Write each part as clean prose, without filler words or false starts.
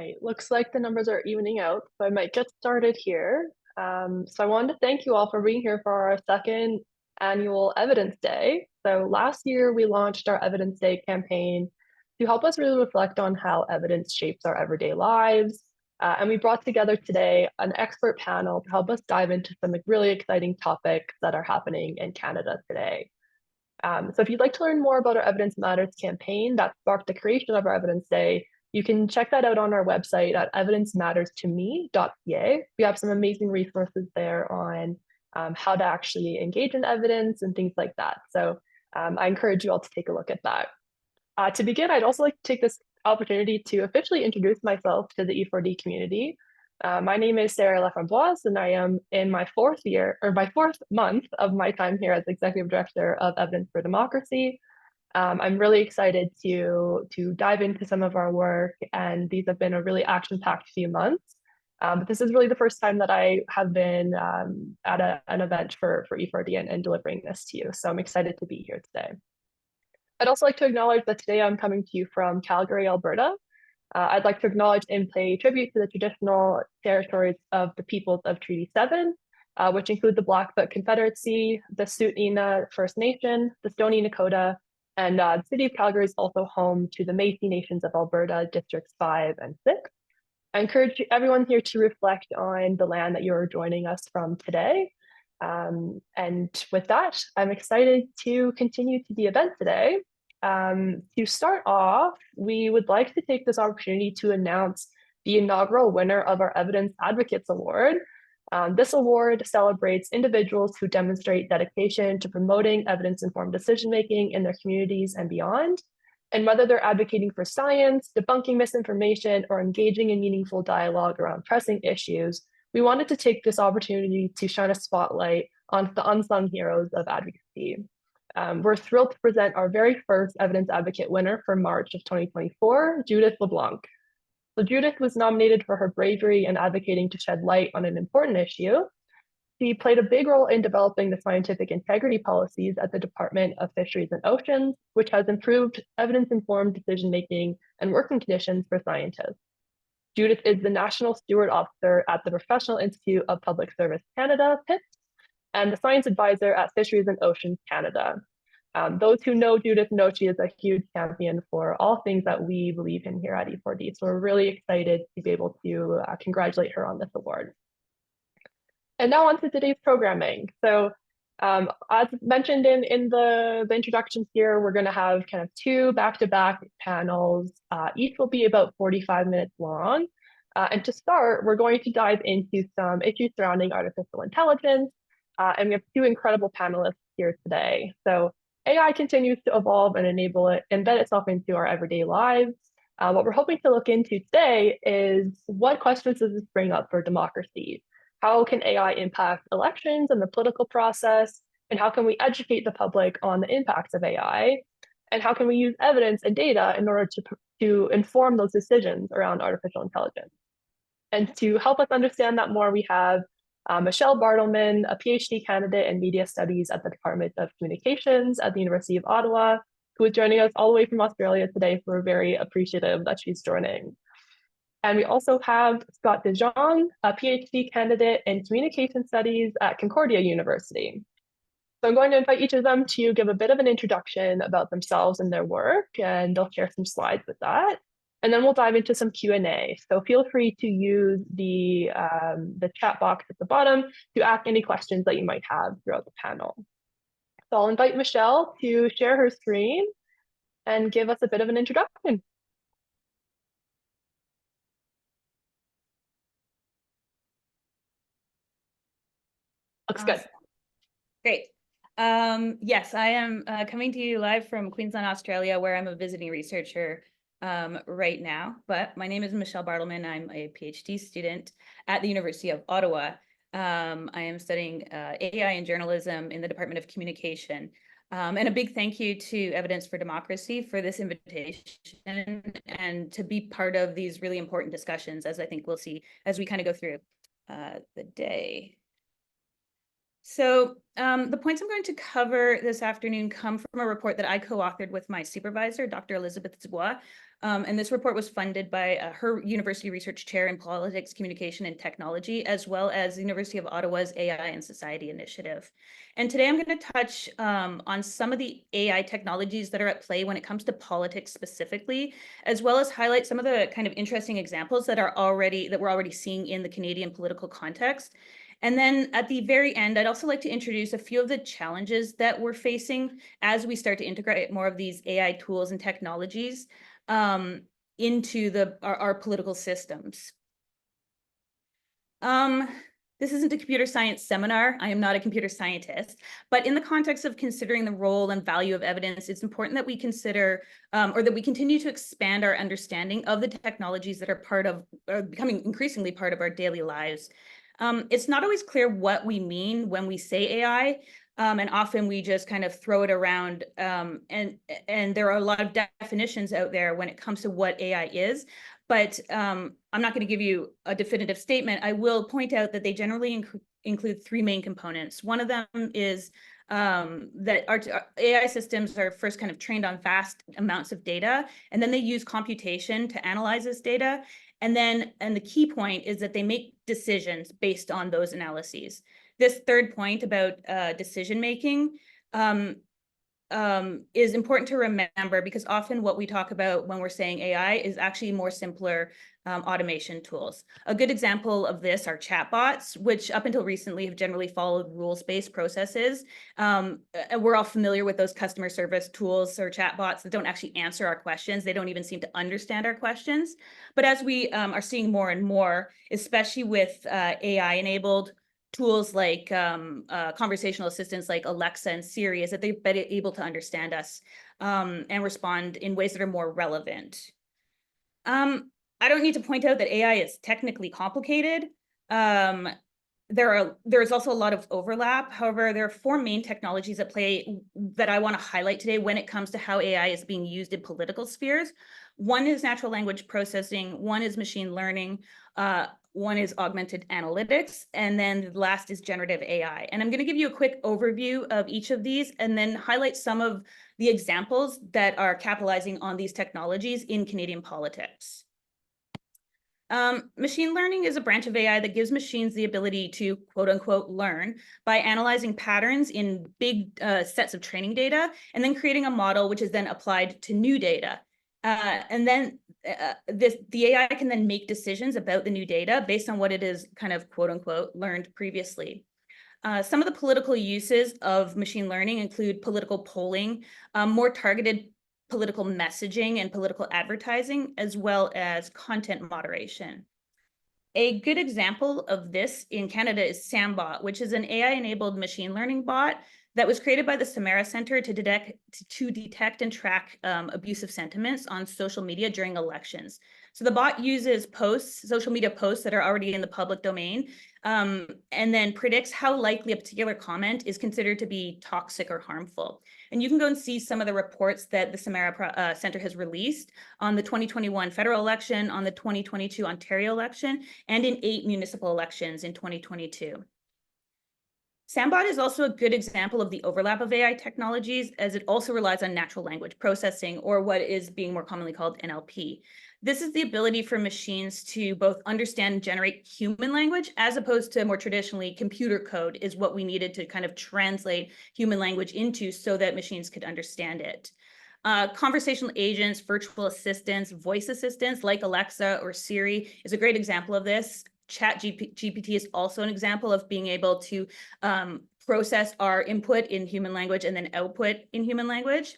right, looks like the numbers are evening out, so I might get started here. So I wanted to thank you all for being here for our second annual Evidence Day. So last year we launched our Evidence Day campaign to help us really reflect on how evidence shapes our everyday lives. And we brought together today an expert panel to help us dive into some really exciting topics that are happening in Canada today. So if you'd like to learn more about our Evidence Matters campaign that sparked the creation of our Evidence Day, you can check that out on our website at evidencematterstome.ca. We have some amazing resources there on how to actually engage in evidence and things like that. So I encourage you all to take a look at that. To begin, I'd also like to take this opportunity to officially introduce myself to the E4D community. My name is Sarah Laframboise, and I am in my fourth month of my time here as Executive Director of Evidence for Democracy. I'm really excited to dive into some of our work, and these have been a really action-packed few months. But this is really the first time that I have been at an event for E4D and delivering this to you. So I'm excited to be here today. I'd also like to acknowledge that today I'm coming to you from Calgary, Alberta. I'd like to acknowledge and pay tribute to the traditional territories of the peoples of Treaty 7, which include the Blackfoot Confederacy, the Tsuut'ina First Nation, the Stoney Nakoda, and the city of Calgary is also home to the Métis Nations of Alberta, Districts 5 and 6. I encourage everyone here to reflect on the land that you're joining us from today. And with that, I'm excited to continue to the event today. To start off, we would like to take this opportunity to announce the inaugural winner of our Evidence Advocates Award. This award celebrates individuals who demonstrate dedication to promoting evidence-informed decision-making in their communities and beyond. And whether they're advocating for science, debunking misinformation, or engaging in meaningful dialogue around pressing issues, we wanted to take this opportunity to shine a spotlight on the unsung heroes of advocacy. We're thrilled to present our very first Evidence Advocate winner for March of 2024, Judith LeBlanc. So Judith was nominated for her bravery in advocating to shed light on an important issue. She played a big role in developing the scientific integrity policies at the Department of Fisheries and Oceans, which has improved evidence-informed decision-making and working conditions for scientists. Judith is the National Steward Officer at the Professional Institute of Public Service Canada, PIPS, and the Science Advisor at Fisheries and Oceans Canada. Those who know Judith know she is a huge champion for all things that we believe in here at E4D. So we're really excited to be able to congratulate her on this award. And now on to today's programming. So as mentioned in the introductions here, we're going to have kind of two back-to-back panels. Each will be about 45 minutes long. And to start, we're going to dive into some issues surrounding artificial intelligence. And we have two incredible panelists here today. So AI continues to evolve and embed itself into our everyday lives. What we're hoping to look into today is what questions does this bring up for democracy? How can AI impact elections and the political process? And how can we educate the public on the impacts of AI? And how can we use evidence and data in order to inform those decisions around artificial intelligence? And to help us understand that more, we have Michelle Bartleman, a PhD candidate in media studies at the Department of Communications at the University of Ottawa, who is joining us all the way from Australia today. So we're very appreciative that she's joining. And we also have Scott De Jong, a PhD candidate in communication studies at Concordia University. So I'm going to invite each of them to give a bit of an introduction about themselves and their work, and they'll share some slides with that. And then we'll dive into some Q&A. So feel free to use the chat box at the bottom to ask any questions that you might have throughout the panel. So I'll invite Michelle to share her screen and give us a bit of an introduction. Looks good. Great. Yes, I am coming to you live from Queensland, Australia, where I'm a visiting researcher right now. But my name is Michelle Bartleman. I'm a PhD student at the University of Ottawa. I am studying AI and journalism in the Department of Communication. And a big thank you to Evidence for Democracy for this invitation and to be part of these really important discussions, as I think we'll see as we kind of go through the day. So the points I'm going to cover this afternoon come from a report that I co-authored with my supervisor, Dr. Elizabeth Dubois, And this report was funded by her university research chair in politics, communication, and technology, as well as the University of Ottawa's AI and Society Initiative. And today I'm going to touch on some of the AI technologies that are at play when it comes to politics specifically, as well as highlight some of the kind of interesting examples that we're already seeing in the Canadian political context. And then at the very end, I'd also like to introduce a few of the challenges that we're facing as we start to integrate more of these AI tools and technologies into our political systems. This isn't a computer science seminar. I am not a computer scientist, but in the context of considering the role and value of evidence, it's important that we consider or that we continue to expand our understanding of the technologies that are becoming increasingly part of our daily lives. It's not always clear what we mean when we say AI. And often we just kind of throw it around, and there are a lot of definitions out there when it comes to what AI is. But I'm not going to give you a definitive statement. I will point out that they generally include three main components. One of them is that our AI systems are first kind of trained on vast amounts of data, and then they use computation to analyze this data. And the key point is that they make decisions based on those analyses. This third point about decision making is important to remember, because often what we talk about when we're saying AI is actually more simpler automation tools. A good example of this are chatbots, which up until recently have generally followed rules-based processes. We're all familiar with those customer service tools or chatbots that don't actually answer our questions. They don't even seem to understand our questions. But as we are seeing more and more, especially with AI-enabled tools like conversational assistants like Alexa and Siri, is that they've been able to understand us and respond in ways that are more relevant. I don't need to point out that AI is technically complicated. There's also a lot of overlap. However, there are four main technologies at play that I want to highlight today when it comes to how AI is being used in political spheres. One is natural language processing, one is machine learning, one is augmented analytics, and then the last is generative AI. And I'm going to give you a quick overview of each of these and then highlight some of the examples that are capitalizing on these technologies in Canadian politics. Machine learning is a branch of AI that gives machines the ability to quote unquote learn by analyzing patterns in big sets of training data and then creating a model which is then applied to new data. And then the AI can then make decisions about the new data based on what it is kind of quote unquote learned previously. Some of the political uses of machine learning include political polling, more targeted political messaging and political advertising, as well as content moderation. A good example of this in Canada is SamBot, which is an AI-enabled machine learning bot that was created by the Samara Center to detect and track abusive sentiments on social media during elections. So the bot uses social media posts that are already in the public domain, and then predicts how likely a particular comment is considered to be toxic or harmful. And you can go and see some of the reports that the Samara Center has released on the 2021 federal election, on the 2022 Ontario election, and in 8 municipal elections in 2022. SamBot is also a good example of the overlap of AI technologies, as it also relies on natural language processing, or what is being more commonly called NLP. This is the ability for machines to both understand and generate human language, as opposed to more traditionally computer code is what we needed to kind of translate human language into so that machines could understand it. Conversational agents, virtual assistants, voice assistants like Alexa or Siri is a great example of this. ChatGPT is also an example of being able to process our input in human language and then output in human language.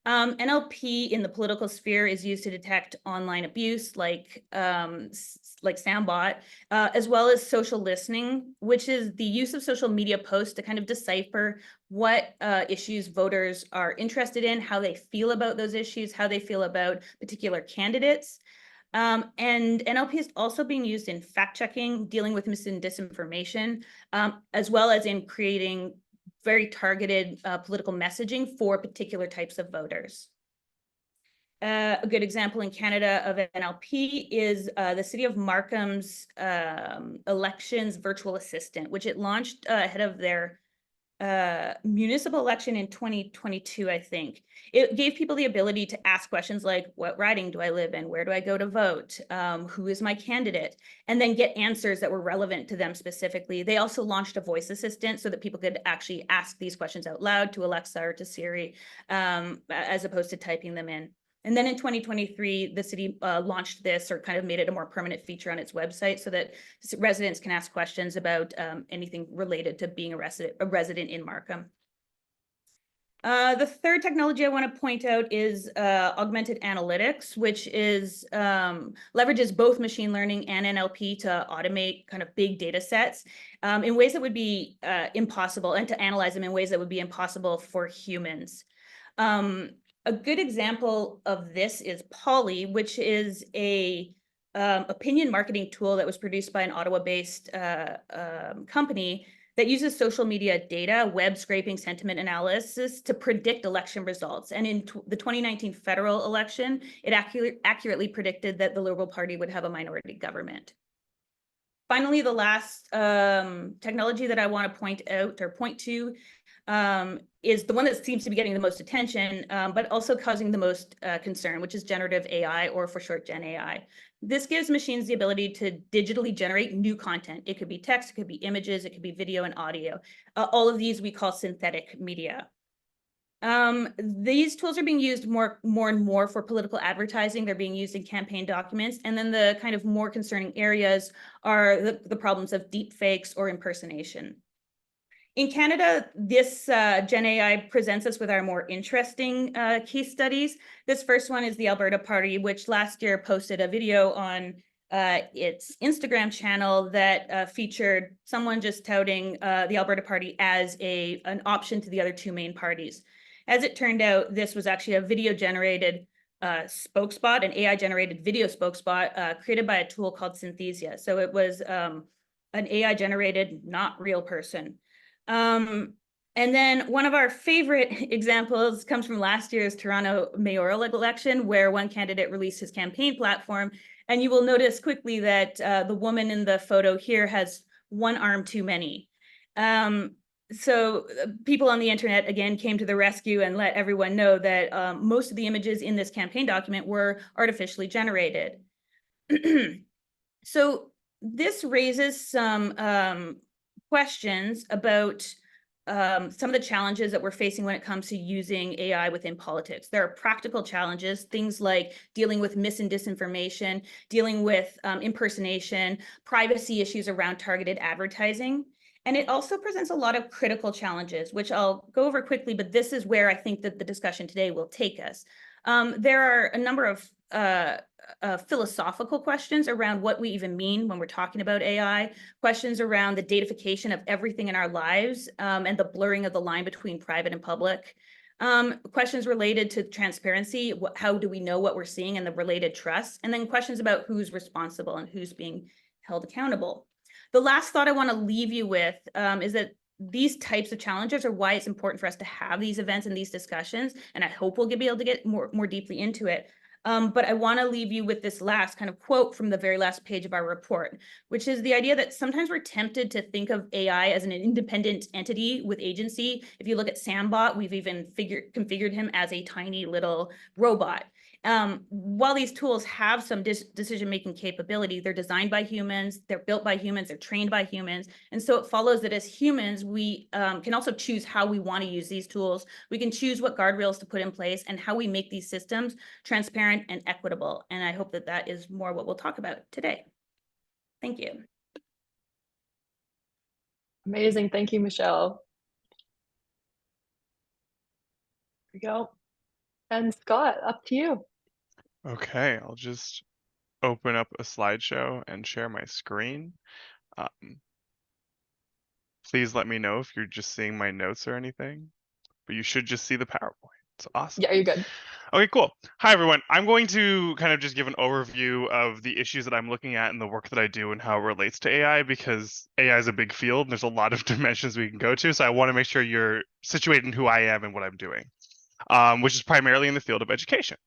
NLP in the political sphere is used to detect online abuse, like SamBot, as well as social listening, which is the use of social media posts to kind of decipher what issues voters are interested in, how they feel about those issues, how they feel about particular candidates. And NLP is also being used in fact-checking, dealing with mis and disinformation, as well as in creating very targeted political messaging for particular types of voters. A good example in Canada of NLP is the City of Markham's elections virtual assistant, which it launched ahead of their municipal election in 2022, I think. It gave people the ability to ask questions like, what riding do I live in? Where do I go to vote? Who is my candidate? And then get answers that were relevant to them specifically. They also launched a voice assistant so that people could actually ask these questions out loud to Alexa or to Siri, as opposed to typing them in. And then in 2023, the city launched this, or kind of made it a more permanent feature on its website so that residents can ask questions about anything related to being a resident in Markham. The third technology I want to point out is augmented analytics, which is leverages both machine learning and NLP to automate kind of big data sets in ways that would be impossible, and to analyze them in ways that would be impossible for humans. A good example of this is Polly, which is a opinion marketing tool that was produced by an Ottawa-based company that uses social media data, web scraping, sentiment analysis to predict election results. And in the 2019 federal election, it accurately predicted that the Liberal Party would have a minority government. Finally, the last technology that I want to point out or point to is the one that seems to be getting the most attention, but also causing the most concern, which is generative AI, or for short, Gen AI. This gives machines the ability to digitally generate new content. It could be text, it could be images, it could be video and audio. All of these we call synthetic media. These tools are being used more and more for political advertising. They're being used in campaign documents. And then the kind of more concerning areas are the problems of deep fakes or impersonation. In Canada, this Gen AI presents us with our more interesting case studies. This first one is the Alberta Party, which last year posted a video on its Instagram channel that featured someone just touting the Alberta Party as an option to the other two main parties. As it turned out, this was actually a video-generated spokespot, an AI-generated video spokespot created by a tool called Synthesia. So it was an AI-generated, not real person. And then one of our favorite examples comes from last year's Toronto mayoral election, where one candidate released his campaign platform. And you will notice quickly that the woman in the photo here has one arm too many. So people on the internet, again, came to the rescue and let everyone know that most of the images in this campaign document were artificially generated. So this raises some questions about some of the challenges that we're facing when it comes to using AI within politics. There are practical challenges, things like dealing with mis and disinformation, dealing with impersonation, privacy issues around targeted advertising. And it also presents a lot of critical challenges, which I'll go over quickly, but this is where I think that the discussion today will take us. There are a number of philosophical questions around what we even mean when we're talking about AI, questions around the datafication of everything in our lives and the blurring of the line between private and public, questions related to transparency, how do we know what we're seeing, and the related trust, and then questions about who's responsible and who's being held accountable. The last thought I want to leave you with is that these types of challenges are why it's important for us to have these events and these discussions, and I hope we'll be able to get more deeply into it. But I want to leave you with this last kind of quote from the very last page of our report, which is the idea that sometimes we're tempted to think of AI as an independent entity with agency. If you look at Sambot, we've even configured him as a tiny little robot. While these tools have some decision-making capability, they're designed by humans, they're built by humans, they're trained by humans. And so it follows that as humans, we can also choose how we want to use these tools. We can choose what guardrails to put in place and how we make these systems transparent and equitable. And I hope that that is more what we'll talk about today. Thank you. Amazing. Thank you, Michelle. Here we go. And Scott, up to you. Okay, I'll just open up a slideshow and share my screen. Please let me know if you're just seeing my notes or anything, but you should just see the PowerPoint. It's awesome. Yeah, you're good. Okay, cool. Hi, everyone. I'm going to kind of just give an overview of the issues that I'm looking at and the work that I do and how it relates to AI, because AI is a big field and there's a lot of dimensions we can go to. So I want to make sure you're situated in who I am and what I'm doing, which is primarily in the field of education.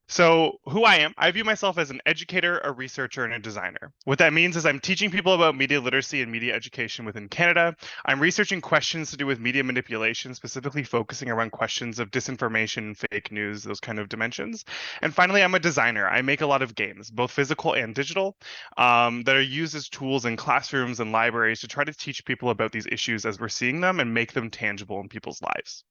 So, who I am, I view myself as an educator, a researcher, and a designer. What that means is I'm teaching people about media literacy and media education within Canada. I'm researching questions to do with media manipulation, specifically focusing around questions of disinformation, fake news, those kind of dimensions. And finally, I'm a designer. I make a lot of games, both physical and digital, that are used as tools in classrooms and libraries to try to teach people about these issues as we're seeing them and make them tangible in people's lives.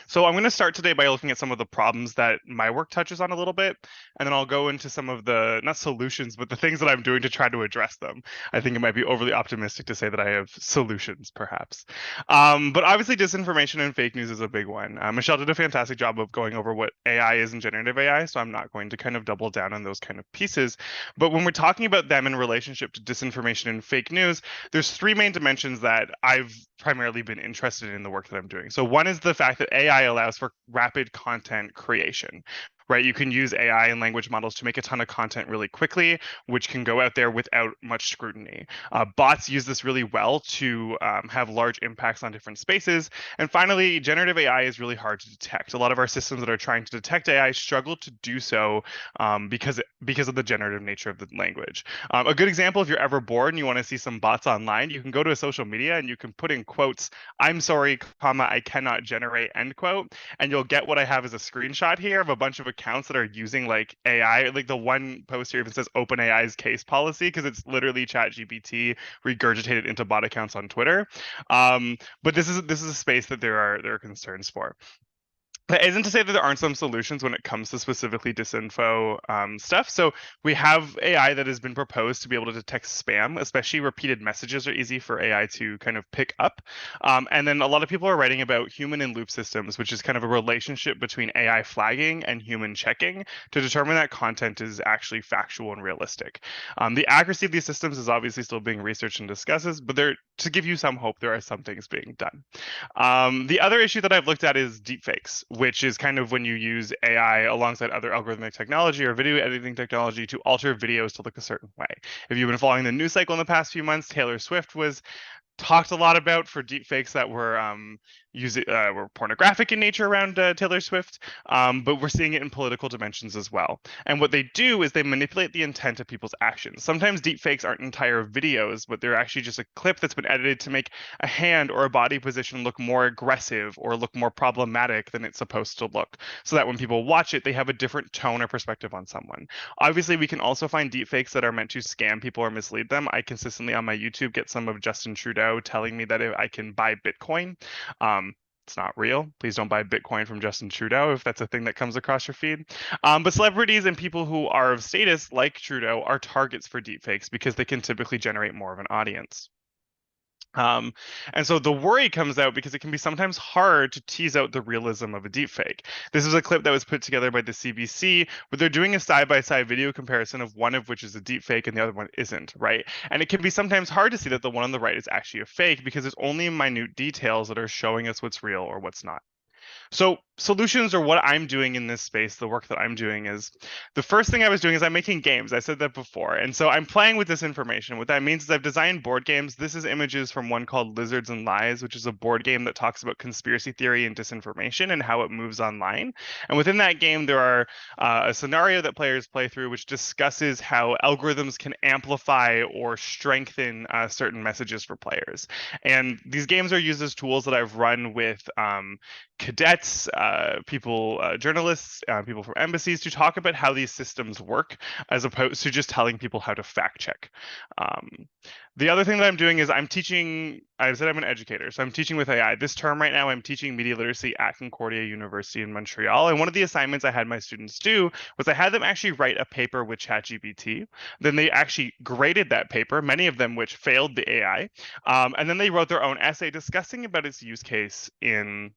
So I'm going to start today by looking at some of the problems that my work touches on a little bit, and then I'll go into some of the, not solutions, but the things that I'm doing to try to address them. I think it might be overly optimistic to say that I have solutions, perhaps. But obviously, disinformation and fake news is a big one. Michelle did a fantastic job of going over what AI is and generative AI, so I'm not going to kind of double down on those kind of pieces. But when we're talking about them in relationship to disinformation and fake news, there's three main dimensions that I've primarily been interested in the work that I'm doing. So one is the fact that AI allows for rapid content creation. Right, you can use AI and language models to make a ton of content really quickly, which can go out there without much scrutiny. Bots use this really well to have large impacts on different spaces. And finally, generative AI is really hard to detect. A lot of our systems that are trying to detect AI struggle to do so because of the generative nature of the language. A good example, if you're ever bored and you want to see some bots online, you can go to a social media and you can put in quotes, "I'm sorry, comma, I cannot generate," end quote, and you'll get what I have as a screenshot here of a bunch of accounts that are using like AI. Like the one post here even says OpenAI's case policy because it's literally ChatGPT regurgitated into bot accounts on Twitter. But this is a space that there are concerns for. That isn't to say that there aren't some solutions when it comes to specifically disinfo stuff. So we have AI that has been proposed to be able to detect spam, especially repeated messages are easy for AI to kind of pick up. And then a lot of people are writing about human in loop systems, which is kind of a relationship between AI flagging and human checking to determine that content is actually factual and realistic. The accuracy of these systems is obviously still being researched and discussed, but to give you some hope, there are some things being done. The other issue that I've looked at is deepfakes, which is kind of when you use AI alongside other algorithmic technology or video editing technology to alter videos to look a certain way. If you've been following the news cycle in the past few months, Taylor Swift was talked a lot about for deepfakes that were were pornographic in nature around Taylor Swift, but we're seeing it in political dimensions as well. And what they do is they manipulate the intent of people's actions. Sometimes deepfakes aren't entire videos, but they're actually just a clip that's been edited to make a hand or a body position look more aggressive or look more problematic than it's supposed to look, so that when people watch it, they have a different tone or perspective on someone. Obviously, we can also find deepfakes that are meant to scam people or mislead them. I consistently on my YouTube get some of Justin Trudeau telling me that I can buy Bitcoin. It's not real. Please don't buy Bitcoin from Justin Trudeau if that's a thing that comes across your feed. But celebrities and people who are of status, like Trudeau, are targets for deepfakes because they can typically generate more of an audience. And so the worry comes out because it can be sometimes hard to tease out the realism of a deepfake. This is a clip that was put together by the CBC, where they're doing a side-by-side video comparison of one of which is a deepfake and the other one isn't, right? And it can be sometimes hard to see that the one on the right is actually a fake because there's only minute details that are showing us what's real or what's not. So solutions, or what I'm doing in this space, the work that I'm doing is, the first thing I was doing is I'm making games. I said that before. And so I'm playing with this information. What that means is I've designed board games. This is images from one called Lizards and Lies, which is a board game that talks about conspiracy theory and disinformation and how it moves online. And within that game, there are a scenario that players play through, which discusses how algorithms can amplify or strengthen certain messages for players. And these games are used as tools that I've run with cadets, journalists, people from embassies to talk about how these systems work, as opposed to just telling people how to fact check. The other thing that I'm doing is I'm teaching. I said I'm an educator, so I'm teaching with AI. This term right now, I'm teaching media literacy at Concordia University in Montreal. And one of the assignments I had my students do was I had them actually write a paper with ChatGPT. Then they actually graded that paper, many of them which failed the AI. And then they wrote their own essay discussing about its use case in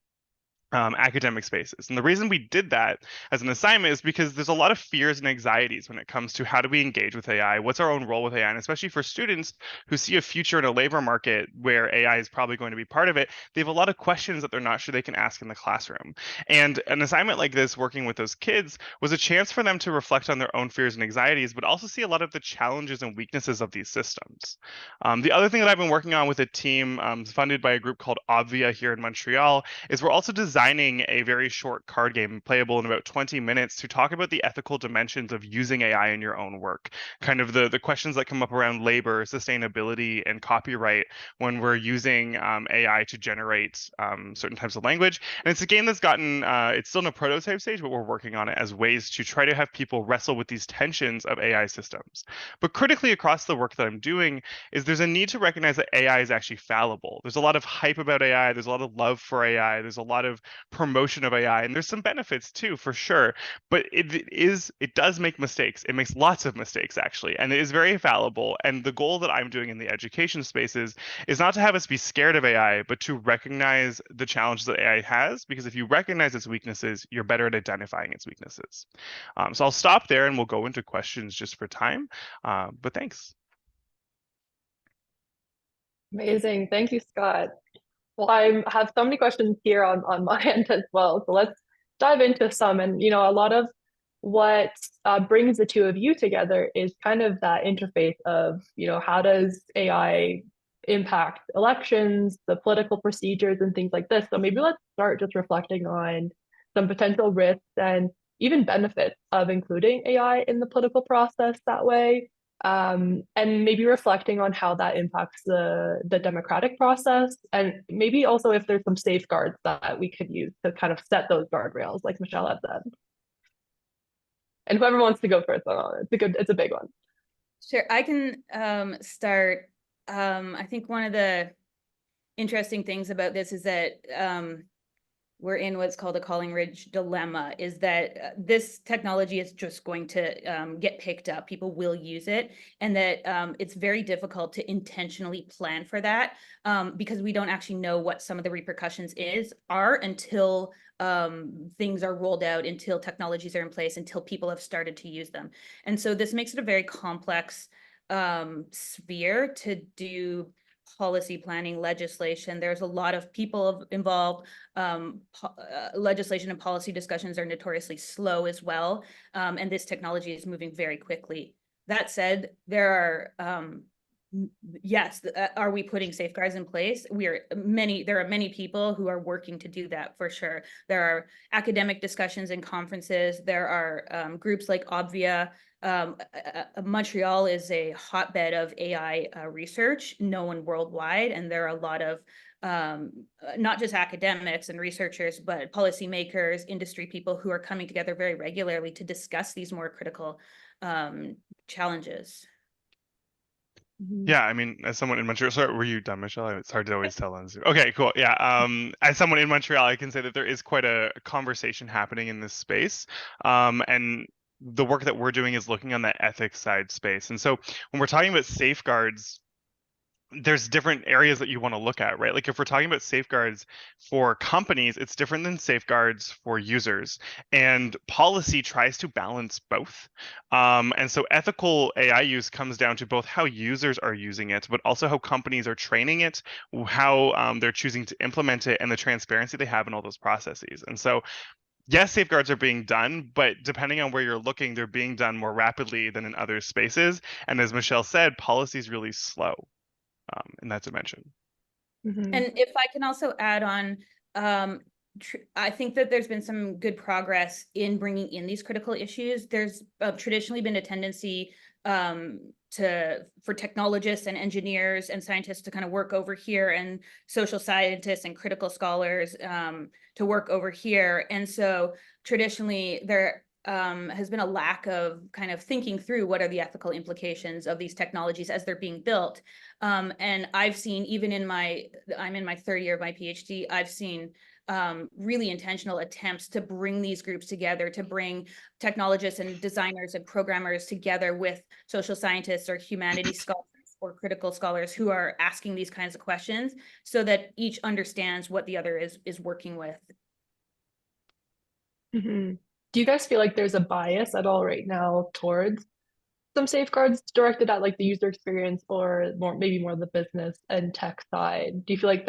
academic spaces. And the reason we did that as an assignment is because there's a lot of fears and anxieties when it comes to how do we engage with AI, what's our own role with AI, and especially for students who see a future in a labor market where AI is probably going to be part of it, they have a lot of questions that they're not sure they can ask in the classroom. And an assignment like this, working with those kids, was a chance for them to reflect on their own fears and anxieties, but also see a lot of the challenges and weaknesses of these systems. The other thing that I've been working on with a team funded by a group called Obvia here in Montreal is we're also designing designing a very short card game playable in about 20 minutes to talk about the ethical dimensions of using AI in your own work, kind of the questions that come up around labor, sustainability, and copyright when we're using AI to generate certain types of language. And it's a game that's gotten, it's still in a prototype stage, but we're working on it as ways to try to have people wrestle with these tensions of AI systems. But critically across the work that I'm doing is there's a need to recognize that AI is actually fallible. There's a lot of hype about AI. There's a lot of love for AI. There's a lot of promotion of AI, and there's some benefits too, for sure. But it does make mistakes. It makes lots of mistakes actually, and it is very fallible. And the goal that I'm doing in the education spaces is not to have us be scared of AI, but to recognize the challenges that AI has, because if you recognize its weaknesses, you're better at identifying its weaknesses. So I'll stop there and we'll go into questions just for time. But thanks. Amazing. Thank you, Scott. Well, I have so many questions here on my end as well. So let's dive into some. And, a lot of what brings the two of you together is kind of that interface of, how does AI impact elections, the political procedures, and things like this. So maybe let's start just reflecting on some potential risks and even benefits of including AI in the political process that way. And maybe reflecting on how that impacts the democratic process, and maybe also if there's some safeguards that we could use to kind of set those guardrails, like Michelle had said. And whoever wants to go first, it's a big one. Sure, I can start. I think one of the interesting things about this is that we're in what's called a Calling Ridge dilemma, is that this technology is just going to get picked up. People will use it, and that it's very difficult to intentionally plan for that because we don't actually know what some of the repercussions are until things are rolled out, until technologies are in place, until people have started to use them. And so this makes it a very complex sphere to do policy planning, legislation. There's a lot of people involved. Legislation and policy discussions are notoriously slow as well. And this technology is moving very quickly. That said, there are, yes, are we putting safeguards in place? There are many people who are working to do that for sure. There are academic discussions and conferences. There are groups like Obvia. Montreal is a hotbed of AI research, known worldwide, and there are a lot of not just academics and researchers, but policymakers, industry people who are coming together very regularly to discuss these more critical challenges. Yeah, I mean, as someone in Montreal, sorry, were you done, Michelle? It's hard to always tell on Zoom. Okay, cool. Yeah, as someone in Montreal, I can say that there is quite a conversation happening in this space, and the work that we're doing is looking on that ethics side space. And so when we're talking about safeguards, there's different areas that you want to look at, right? Like if we're talking about safeguards for companies, it's different than safeguards for users. And policy tries to balance both. And so ethical AI use comes down to both how users are using it, but also how companies are training it, how they're choosing to implement it, and the transparency they have in all those processes. And so yes, safeguards are being done, but depending on where you're looking, they're being done more rapidly than in other spaces. And as Michelle said, policy is really slow in that dimension. Mm-hmm. And if I can also add on, I think that there's been some good progress in bringing in these critical issues. There's traditionally been a tendency for technologists and engineers and scientists to kind of work over here, and social scientists and critical scholars to work over here. And so traditionally there has been a lack of kind of thinking through what are the ethical implications of these technologies as they're being built. And I've seen, even I'm in my third year of my PhD, I've seen really intentional attempts to bring these groups together, to bring technologists and designers and programmers together with social scientists or humanities scholars or critical scholars who are asking these kinds of questions, so that each understands what the other is working with. Mm-hmm. Do you guys feel like there's a bias at all right now towards some safeguards directed at like the user experience, or maybe more the business and tech side? Do you feel like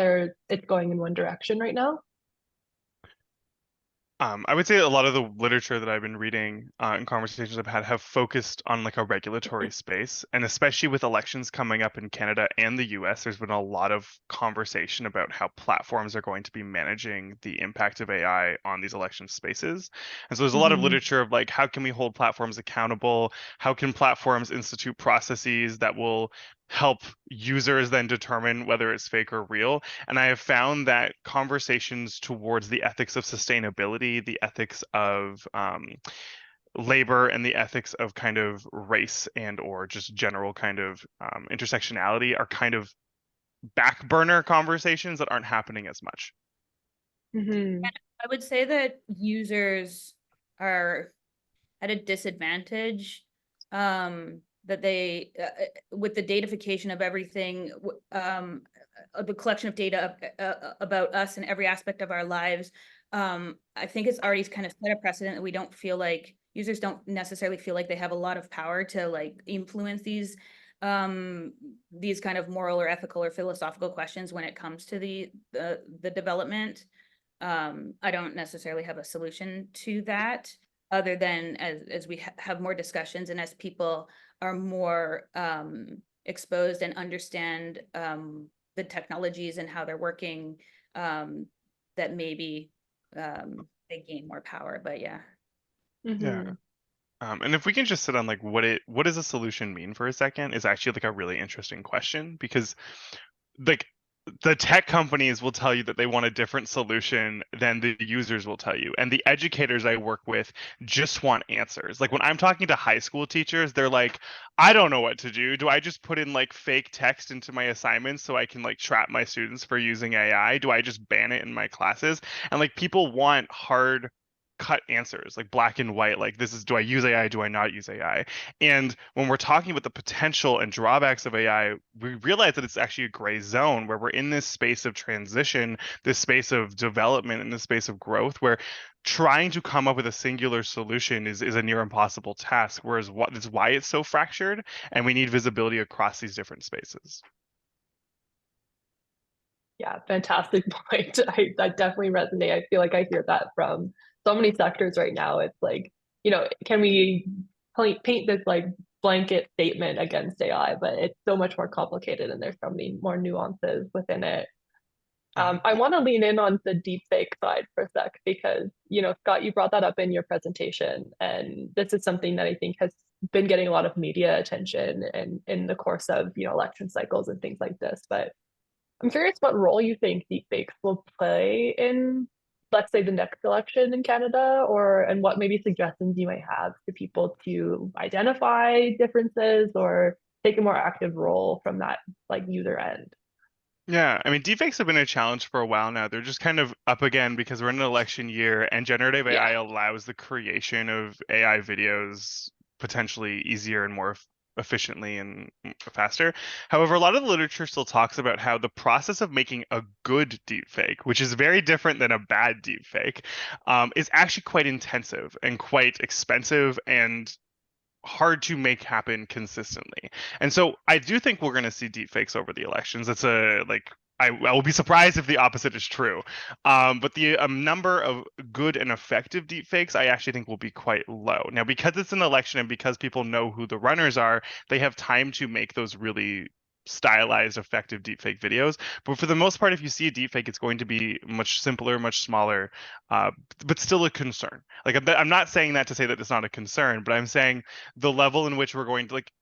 it's going in one direction right now? I would say a lot of the literature that I've been reading and conversations I've had have focused on like a regulatory space, and especially with elections coming up in Canada and the US, there's been a lot of conversation about how platforms are going to be managing the impact of AI on these election spaces. And so there's a lot of Mhm. literature of like how can we hold platforms accountable? How can platforms institute processes that will help users then determine whether it's fake or real? And I have found that conversations towards the ethics of sustainability, the ethics of labor, and the ethics of kind of race and or just general kind of intersectionality are kind of back burner conversations that aren't happening as much. Mhm. I would say that users are at a disadvantage, that they with the datafication of everything, the collection of data about us and every aspect of our lives. I think it's already kind of set a precedent that we don't feel like users don't necessarily feel like they have a lot of power to like influence these kind of moral or ethical or philosophical questions when it comes to the development. I don't necessarily have a solution to that, other than as we have more discussions and as people are more exposed and understand the technologies and how they're working, that maybe they gain more power. But yeah. Yeah. Mhm. And if we can just sit on like what does a solution mean for a second is actually like a really interesting question, because like the tech companies will tell you that they want a different solution than the users will tell you. And the educators I work with just want answers. Like when I'm talking to high school teachers, they're like, I don't know what to do. Do I just put in like fake text into my assignments so I can like trap my students for using AI? Do I just ban it in my classes? And like people want hard cut answers, like black and white, like this is, do I use AI? Do I not use AI? And when we're talking about the potential and drawbacks of AI, we realize that it's actually a gray zone where we're in this space of transition, this space of development, and this space of growth where trying to come up with a singular solution is a near impossible task. Whereas that's why it's so fractured, and we need visibility across these different spaces. Yeah, fantastic point. I definitely resonate. I feel like I hear that from so many sectors right now. It's like, can we paint this like blanket statement against AI, but it's so much more complicated and there's so many more nuances within it. Mhm. I want to lean in on the deepfake side for a sec because, Scott, you brought that up in your presentation, and this is something that I think has been getting a lot of media attention and in the course of, election cycles and things like this. But I'm curious what role you think deepfakes will play in, let's say, the next election in Canada, and what maybe suggestions you might have to people to identify differences or take a more active role from that like user end. Yeah, I mean, deepfakes have been a challenge for a while now. They're just kind of up again because we're in an election year, and generative Yeah. AI allows the creation of AI videos potentially easier and more efficiently and faster. However, a lot of the literature still talks about how the process of making a good deepfake, which is very different than a bad deepfake, is actually quite intensive and quite expensive and hard to make happen consistently. And so I do think we're going to see deepfakes over the elections. It's a like I will be surprised if the opposite is true. But the number of good and effective deepfakes, I actually think will be quite low. Now, because it's an election and because people know who the runners are, they have time to make those really stylized, effective deepfake videos. But for the most part, if you see a deepfake, it's going to be much simpler, much smaller, uh, but still a concern. Like I'm not saying that to say that it's not a concern, but I'm saying the level in which we're going to like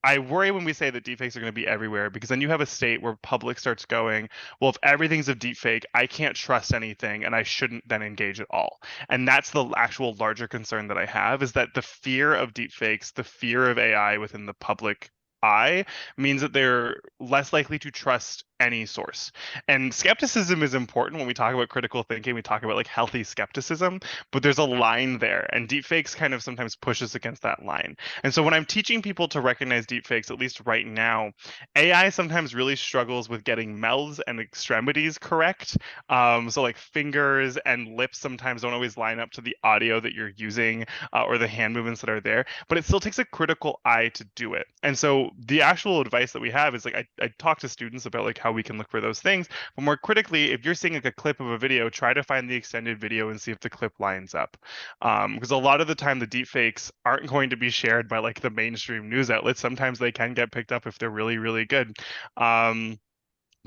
I worry when we say that deepfakes are going to be everywhere, because then you have a state where public starts going, well, if everything's a deepfake, I can't trust anything and I shouldn't then engage at all. And that's the actual larger concern that I have, is that the fear of deepfakes, the fear of AI within the public eye means that they're less likely to trust any source. And skepticism is important when we talk about critical thinking. We talk about like healthy skepticism, but there's a line there, and deepfakes kind of sometimes push us against that line. And so when I'm teaching people to recognize deepfakes, at least right now, AI sometimes really struggles with getting mouths and extremities correct. So like fingers and lips sometimes don't always line up to the audio that you're using, or the hand movements that are there, but it still takes a critical eye to do it. And so the actual advice that we have is like I talk to students about like how we can look for those things. But more critically, if you're seeing like a clip of a video, try to find the extended video and see if the clip lines up. Because a lot of the time the deepfakes aren't going to be shared by like the mainstream news outlets. Sometimes they can get picked up if they're really, really good.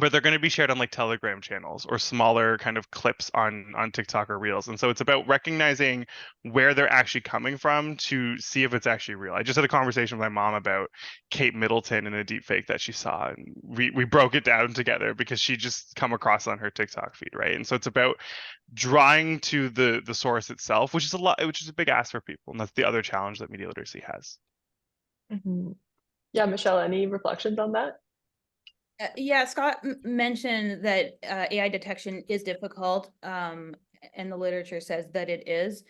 But they're going to be shared on like Telegram channels or smaller kind of clips on TikTok or Reels. And so it's about recognizing where they're actually coming from to see if it's actually real. I just had a conversation with my mom about Kate Middleton and a deep fake that she saw, and we broke it down together because she just come across on her TikTok feed, right? And so it's about drawing to the source itself, which is a big ask for people, and that's the other challenge that media literacy has. Mm-hmm. Yeah, Michelle, any reflections on that? Yeah, Scott mentioned that AI detection is difficult, and the literature says that it is.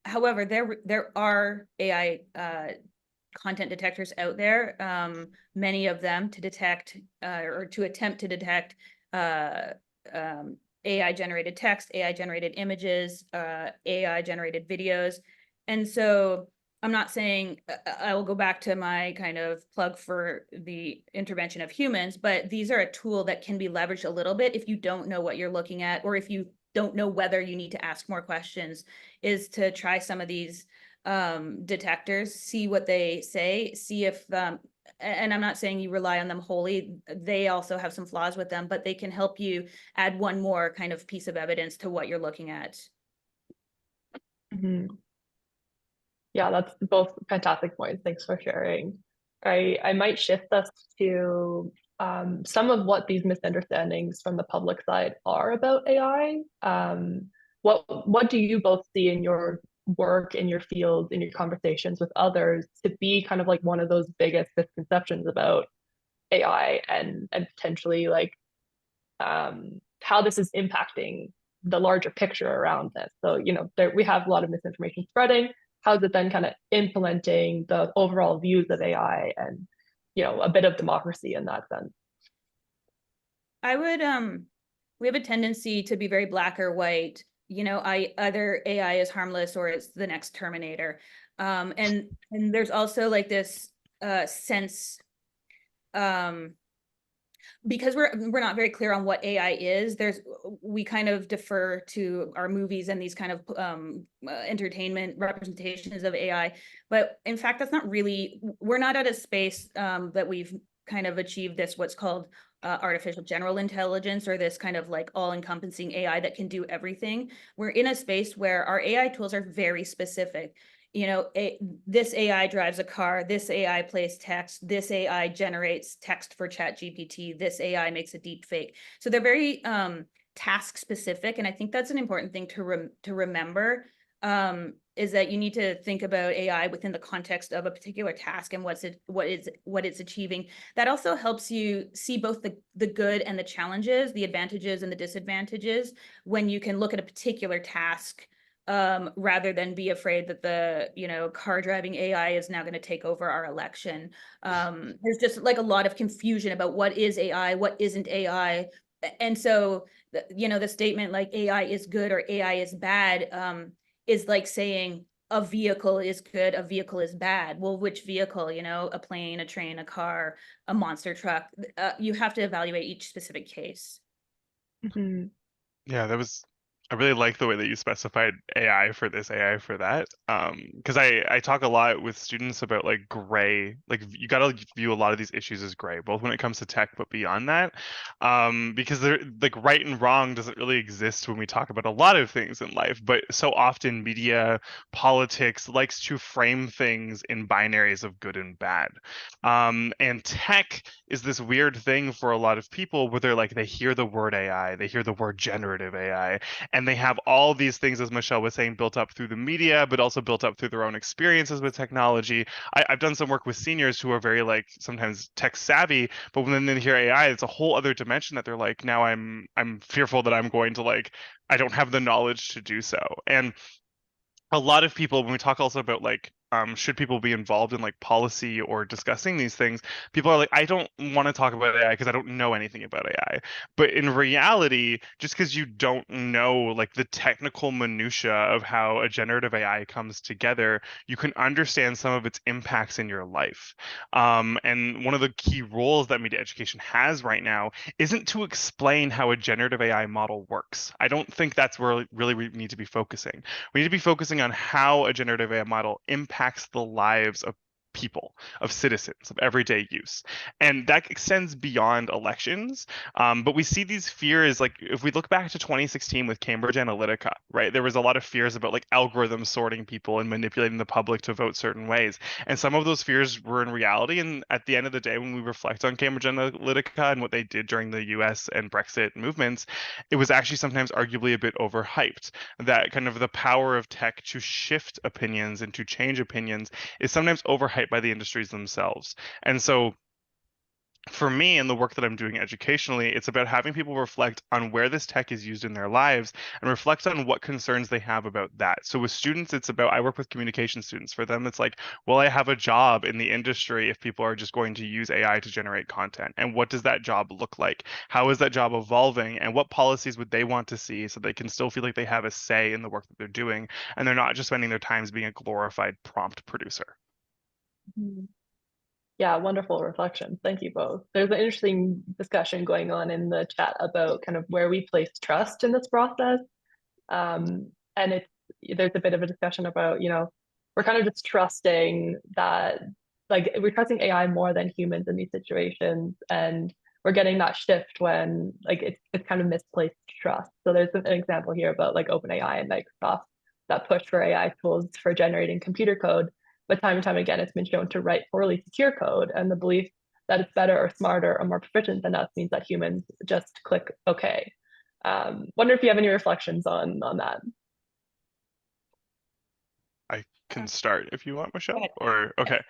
However, there are AI content detectors out there, many of them to detect or to attempt to detect AI generated text, AI generated images, AI generated videos. And so I'm not saying I will go back to my kind of plug for the intervention of humans, but these are a tool that can be leveraged a little bit if you don't know what you're looking at, or if you don't know whether you need to ask more questions, is to try some of these detectors, see what they say, see if, and I'm not saying you rely on them wholly, they also have some flaws with them, but they can help you add one more kind of piece of evidence to what you're looking at. Mm-hmm. Yeah, that's both fantastic points. Thanks for sharing. I might shift us to some of what these misunderstandings from the public side are about AI. What do you both see in your work, in your field, in your conversations with others to be kind of like one of those biggest misconceptions about AI and potentially like how this is impacting the larger picture around this? So, we have a lot of misinformation spreading. How's it then kind of implementing the overall views of AI and, a bit of democracy in that sense? I would, we have a tendency to be very black or white. Either AI is harmless or it's the next Terminator. And there's also like this sense, because we're not very clear on what AI is, we kind of defer to our movies and these kind of entertainment representations of AI. But in fact, that's not really, we're not at a space that we've kind of achieved this, what's called artificial general intelligence, or this kind of like all-encompassing AI that can do everything. We're in a space where our AI tools are very specific. This AI drives a car, this AI plays text, this AI generates text for ChatGPT, this AI makes a deep fake. So they're very task specific. And I think that's an important thing to remember, is that you need to think about AI within the context of a particular task and what it's achieving. That also helps you see both the good and the challenges, the advantages and the disadvantages, when you can look at a particular task, rather than be afraid that the car driving AI is now going to take over our election. There's just like a lot of confusion about what is AI, what isn't AI. And so the statement like AI is good or AI is bad is like saying a vehicle is good, a vehicle is bad. Well, which vehicle? A plane, a train, a car, a monster truck. You have to evaluate each specific case. Mm-hmm. Yeah, I really like the way that you specified AI for this, AI for that. Because I talk a lot with students about like gray, like you gotta view a lot of these issues as gray, both when it comes to tech, but beyond that. Because they're like right and wrong doesn't really exist when we talk about a lot of things in life, but so often media, politics likes to frame things in binaries of good and bad. And tech is this weird thing for a lot of people where they hear the word AI, they hear the word generative AI, and they have all these things, as Michelle was saying, built up through the media, but also built up through their own experiences with technology. I've done some work with seniors who are very sometimes tech savvy, but when they hear AI, it's a whole other dimension that they're like, now I'm fearful that I'm going to I don't have the knowledge to do so. And a lot of people, when we talk also about should people be involved in like policy or discussing these things, people are like, I don't want to talk about AI because I don't know anything about AI. But in reality, just because you don't know like the technical minutia of how a generative AI comes together, you can understand some of its impacts in your life. And one of the key roles that media education has right now isn't to explain how a generative AI model works. I don't think that's where really we need to be focusing. We need to be focusing on how a generative AI model impacts the lives of people, of citizens, of everyday use. And that extends beyond elections. But we see these fears, like if we look back to 2016 with Cambridge Analytica, right? There was a lot of fears about like algorithms sorting people and manipulating the public to vote certain ways. And some of those fears were in reality. And at the end of the day, when we reflect on Cambridge Analytica and what they did during the US and Brexit movements, it was actually sometimes arguably a bit overhyped. That kind of the power of tech to shift opinions and to change opinions is sometimes overhyped by the industries themselves. And so for me and the work that I'm doing educationally, it's about having people reflect on where this tech is used in their lives and reflect on what concerns they have about that. So with students, it's about, I work with communication students. For them, it's like, will I have a job in the industry if people are just going to use AI to generate content? And what does that job look like? How is that job evolving? And what policies would they want to see so they can still feel like they have a say in the work that they're doing and they're not just spending their time being a glorified prompt producer? Yeah, wonderful reflection. Thank you both. There's an interesting discussion going on in the chat about kind of where we place trust in this process. And there's a bit of a discussion about, we're kind of just trusting that, like we're trusting AI more than humans in these situations. And we're getting that shift when like it's kind of misplaced trust. So there's an example here about like OpenAI and Microsoft that push for AI tools for generating computer code. But time and time again, it's been shown to write poorly secure code. And the belief that it's better or smarter or more proficient than us means that humans just click OK. Wonder if you have any reflections on that. I can start if you want, Michelle. ahead. Or okay.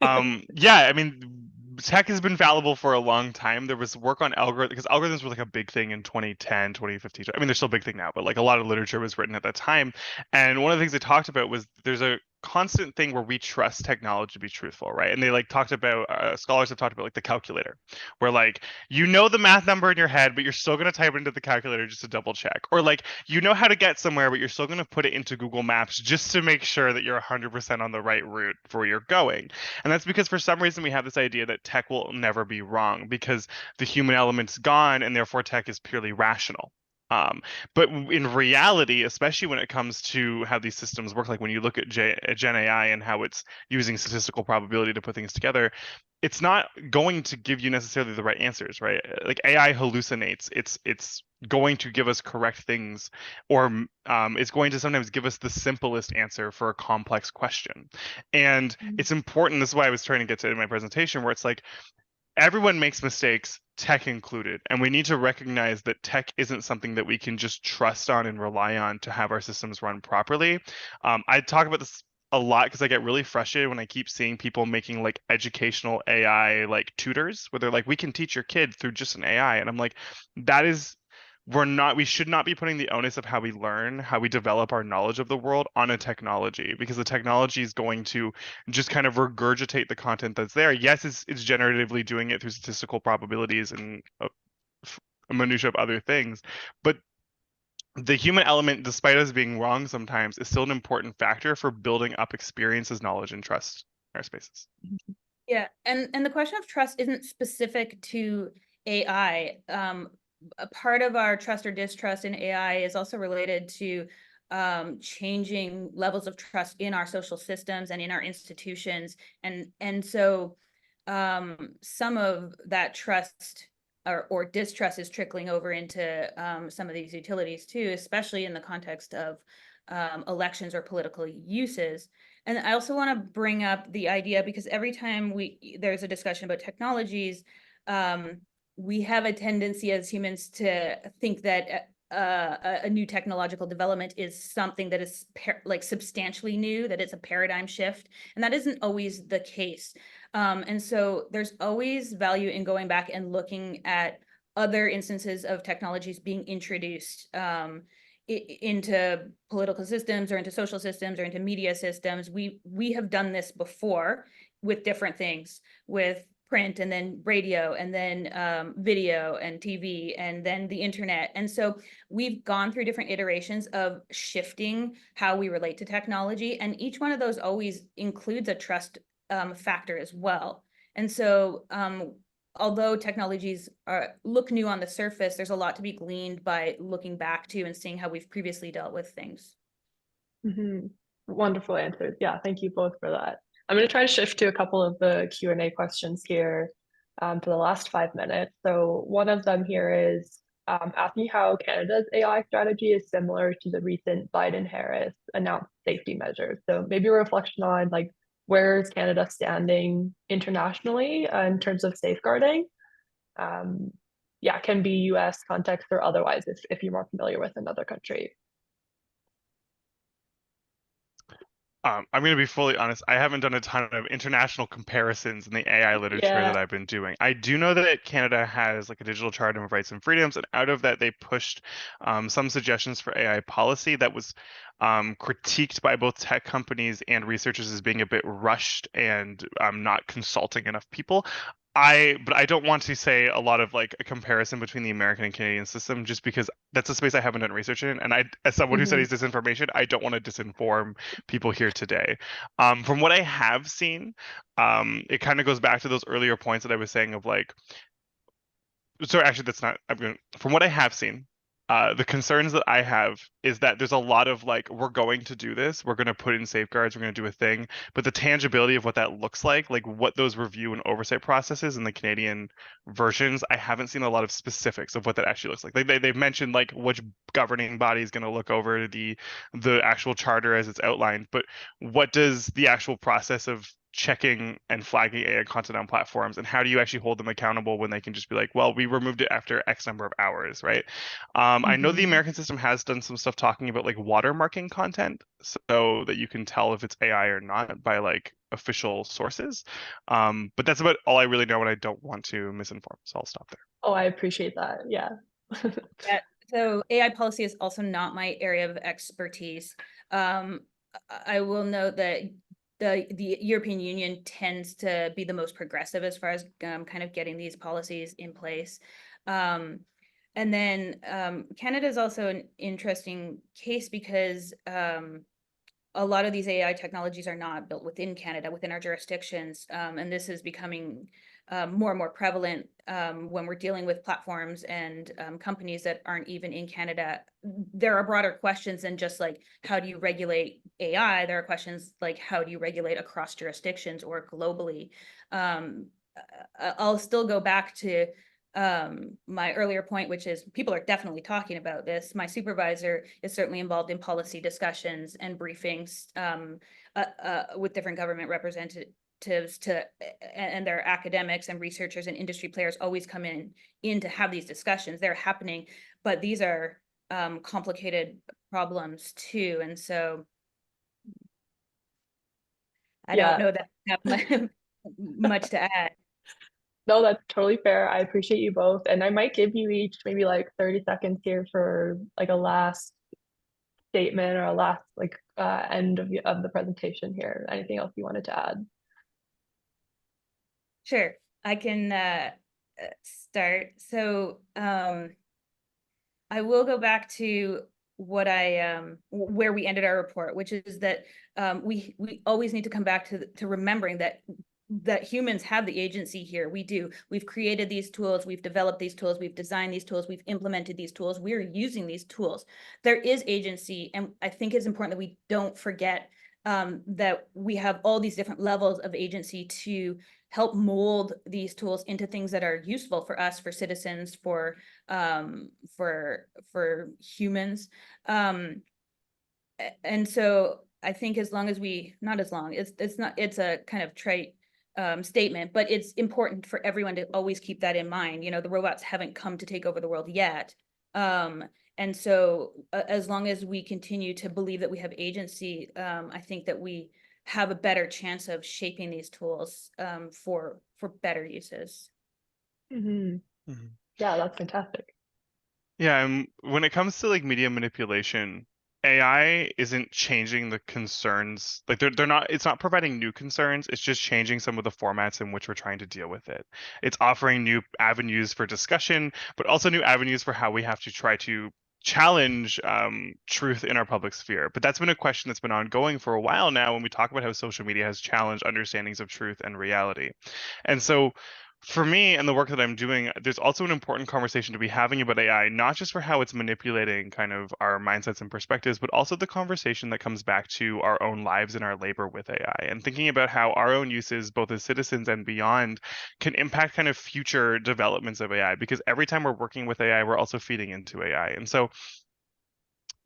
Yeah, I mean, tech has been fallible for a long time. There was work on algorithms because algorithms were like a big thing in 2010, 2015. I mean, they're still a big thing now, but like a lot of literature was written at that time. And one of the things they talked about was there's a constant thing where we trust technology to be truthful, right? And they like talked about scholars have talked about like the calculator, where like you know the math number in your head, but you're still going to type it into the calculator just to double check, or like you know how to get somewhere, but you're still going to put it into Google Maps just to make sure that you're 100% on the right route for where you're going. And that's because for some reason we have this idea that tech will never be wrong because the human element's gone and therefore tech is purely rational. But in reality, especially when it comes to how these systems work, like when you look at Gen AI and how it's using statistical probability to put things together, it's not going to give you necessarily the right answers, right? Like AI hallucinates. It's going to give us correct things, or it's going to sometimes give us the simplest answer for a complex question. And it's important. This is why I was trying to get to in my presentation, where it's like everyone makes mistakes, tech included, and we need to recognize that tech isn't something that we can just trust on and rely on to have our systems run properly. I talk about this a lot because I get really frustrated when I keep seeing people making like educational AI like tutors where they're like, we can teach your kid through just an AI. And I'm like, that is we should not be putting the onus of how we learn, how we develop our knowledge of the world on a technology, because the technology is going to just kind of regurgitate the content that's there. Yes, it's generatively doing it through statistical probabilities and a minutia of other things, but the human element, despite us being wrong sometimes, is still an important factor for building up experiences, knowledge, and trust in our spaces. Yeah, and the question of trust isn't specific to AI. A part of our trust or distrust in AI is also related to changing levels of trust in our social systems and in our institutions, and so some of that trust or distrust is trickling over into some of these utilities too, especially in the context of elections or political uses. And I also want to bring up the idea, because every time there's a discussion about technologies, we have a tendency as humans to think that a new technological development is something that is like substantially new, that it's a paradigm shift, and that isn't always the case. And so there's always value in going back and looking at other instances of technologies being introduced into political systems or into social systems or into media systems. We have done this before with different things, with print and then radio and then video and TV and then the internet. And so we've gone through different iterations of shifting how we relate to technology. And each one of those always includes a trust factor as well. And so although technologies look new on the surface, there's a lot to be gleaned by looking back to and seeing how we've previously dealt with things. Mm-hmm. Wonderful answers. Yeah, thank you both for that. I'm going to try to shift to a couple of the Q&A questions here for the last 5 minutes. So one of them here is asking how Canada's AI strategy is similar to the recent Biden-Harris announced safety measures. So maybe a reflection on like where is Canada standing internationally in terms of safeguarding? Yeah, can be US context or otherwise if you're more familiar with another country. I'm going to be fully honest. I haven't done a ton of international comparisons in the AI literature Yeah. that I've been doing. I do know that Canada has like a digital charter of rights and freedoms, and out of that, they pushed some suggestions for AI policy that was critiqued by both tech companies and researchers as being a bit rushed and not consulting enough people. But I don't want to say a lot of like a comparison between the American and Canadian system just because that's a space I haven't done research in. And I, as someone who studies disinformation, I don't want to disinform people here today. From what I have seen, it kind of goes back to those earlier points that I was saying of like, so actually that's not, from what I have seen, the concerns that I have is that there's a lot of like, we're going to do this, we're going to put in safeguards, we're going to do a thing, but the tangibility of what that looks like what those review and oversight processes in the Canadian versions, I haven't seen a lot of specifics of what that actually looks like. They've mentioned like which governing body is going to look over the actual charter as it's outlined, but what does the actual process of checking and flagging AI content on platforms, and how do you actually hold them accountable when they can just be like, well, we removed it after X number of hours, right? I know the American system has done some stuff talking about like watermarking content so that you can tell if it's AI or not by like official sources. But that's about all I really know, and I don't want to misinform, so I'll stop there. Oh, I appreciate that. Yeah. Yeah. So AI policy is also not my area of expertise. I will note that the European Union tends to be the most progressive as far as kind of getting these policies in place. And then Canada is also an interesting case because a lot of these AI technologies are not built within Canada, within our jurisdictions. And this is becoming more and more prevalent when we're dealing with platforms and companies that aren't even in Canada. There are broader questions than just like, how do you regulate AI? There are questions like, how do you regulate across jurisdictions or globally? I'll still go back to my earlier point, which is people are definitely talking about this. My supervisor is certainly involved in policy discussions and briefings with different government representatives and their academics and researchers and industry players always come in to have these discussions. They're happening, but these are complicated problems too. And so I don't know that I have much to add. No, that's totally fair. I appreciate you both. And I might give you each maybe like 30 seconds here for like a last statement or a last like end of the presentation here. Anything else you wanted to add? Sure, I can start. So I will go back to what where we ended our report, which is that we always need to come back to remembering that humans have the agency here. We do. We've created these tools, we've developed these tools, we've designed these tools, we've implemented these tools, we're using these tools. There is agency, and I think it's important that we don't forget that we have all these different levels of agency to help mold these tools into things that are useful for us, for citizens, for humans. And so I think as long as it's a kind of trite statement, but it's important for everyone to always keep that in mind. You know, the robots haven't come to take over the world yet. And so as long as we continue to believe that we have agency, I think that we have a better chance of shaping these tools for better uses. Yeah, that's fantastic. Yeah, when it comes to like media manipulation, AI isn't changing the concerns. Like they're not, it's not providing new concerns, it's just changing some of the formats in which we're trying to deal with it. It's offering new avenues for discussion, but also new avenues for how we have to try to challenge truth in our public sphere. But that's been a question that's been ongoing for a while now when we talk about how social media has challenged understandings of truth and reality. And so for me and the work that I'm doing, there's also an important conversation to be having about AI, not just for how it's manipulating kind of our mindsets and perspectives, but also the conversation that comes back to our own lives and our labor with AI, and thinking about how our own uses, both as citizens and beyond, can impact kind of future developments of AI. Because every time we're working with AI, we're also feeding into AI. And so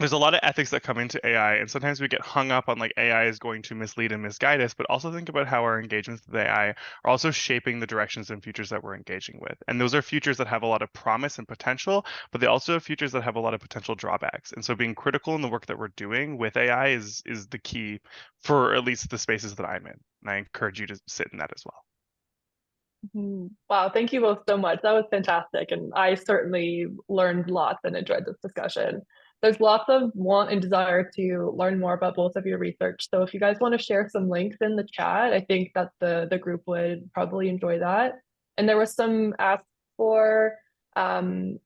there's a lot of ethics that come into AI, and sometimes we get hung up on like AI is going to mislead and misguide us, but also think about how our engagements with AI are also shaping the directions and futures that we're engaging with. And those are futures that have a lot of promise and potential, but they also have futures that have a lot of potential drawbacks. And so being critical in the work that we're doing with AI is the key for at least the spaces that I'm in. And I encourage you to sit in that as well. Wow, thank you both so much. That was fantastic. And I certainly learned lots and enjoyed this discussion. There's lots of want and desire to learn more about both of your research. So if you guys want to share some links in the chat, I think that the group would probably enjoy that. And there was some asked for some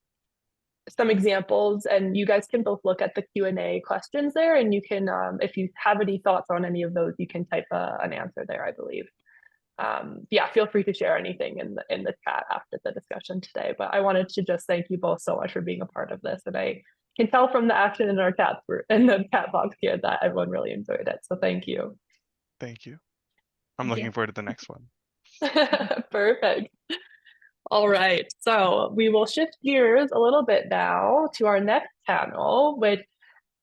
examples, and you guys can both look at the Q&A questions there, and you can, if you have any thoughts on any of those, you can type an answer there, I believe. Yeah, feel free to share anything in the chat after the discussion today. But I wanted to just thank you both so much for being a part of this. And I can tell from the action in our in the chat box here that everyone really enjoyed it. So thank you. Thank you. I'm Thank looking you. forward to the next one. Perfect. All right, so we will shift gears a little bit now to our next panel, which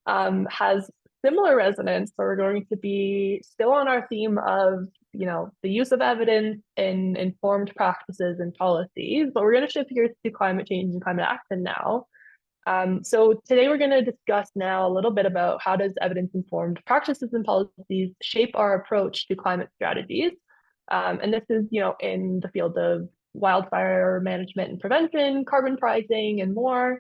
has similar resonance. So we're going to be still on our theme of, the use of evidence in informed practices and policies, but we're going to shift gears to climate change and climate action now. So today we're going to discuss now a little bit about how does evidence-informed practices and policies shape our approach to climate strategies. And this is, in the field of wildfire management and prevention, carbon pricing, and more.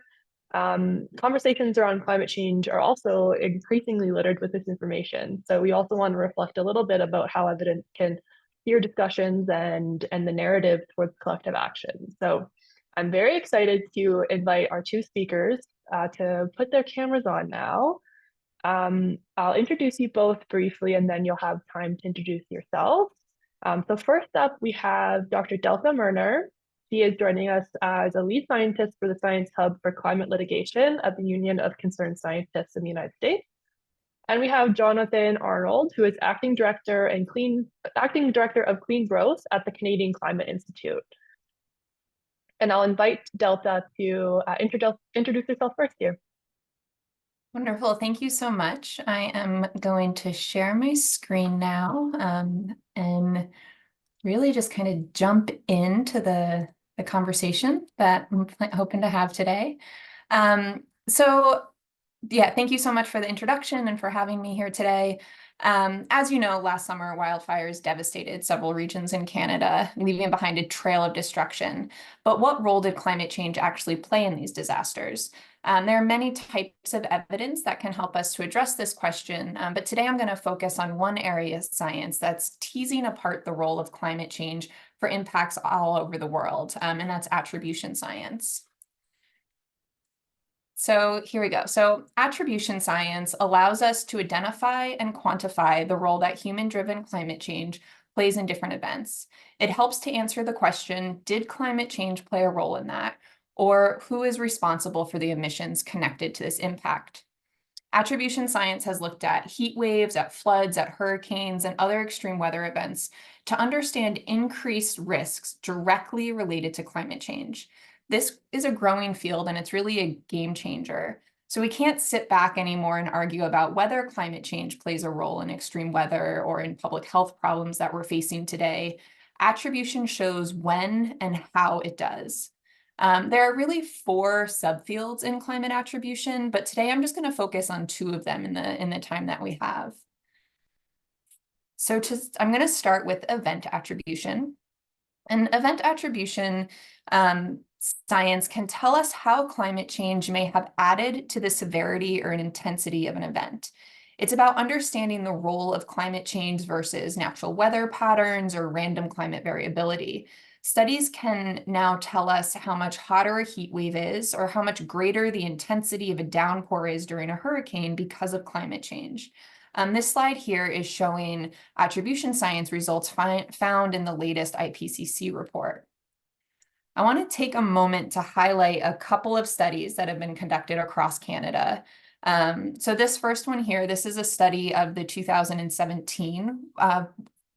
Conversations around climate change are also increasingly littered with this information. So we also want to reflect a little bit about how evidence can steer discussions and the narrative towards collective action. So I'm very excited to invite our two speakers to put their cameras on now. I'll introduce you both briefly, and then you'll have time to introduce yourselves. So first up, we have Dr. Delta Merner. She is joining us as a lead scientist for the Science Hub for Climate Litigation at the Union of Concerned Scientists in the United States. And we have Jonathan Arnold, who is acting director of Clean Growth at the Canadian Climate Institute. And I'll invite Delta to introduce herself first here. Wonderful. Thank you so much. I am going to share my screen now and really just kind of jump into the conversation that I'm hoping to have today. So yeah, thank you so much for the introduction and for having me here today. As you know, last summer, wildfires devastated several regions in Canada, leaving behind a trail of destruction. But what role did climate change actually play in these disasters? There are many types of evidence that can help us to address this question, but today I'm going to focus on one area of science that's teasing apart the role of climate change for impacts all over the world, and that's attribution science. So here we go. So attribution science allows us to identify and quantify the role that human-driven climate change plays in different events. It helps to answer the question, did climate change play a role in that? Or who is responsible for the emissions connected to this impact? Attribution science has looked at heat waves, at floods, at hurricanes, and other extreme weather events to understand increased risks directly related to climate change. This is a growing field, and it's really a game changer. So we can't sit back anymore and argue about whether climate change plays a role in extreme weather or in public health problems that we're facing today. Attribution shows when and how it does. There are really 4 subfields in climate attribution, but today I'm just going to focus on 2 of them in the time that we have. So I'm going to start with event attribution. And event attribution science can tell us how climate change may have added to the severity or intensity of an event. It's about understanding the role of climate change versus natural weather patterns or random climate variability. Studies can now tell us how much hotter a heat wave is or how much greater the intensity of a downpour is during a hurricane because of climate change. This slide here is showing attribution science results found in the latest IPCC report. I want to take a moment to highlight a couple of studies that have been conducted across Canada. So this first one here, this is a study of the 2017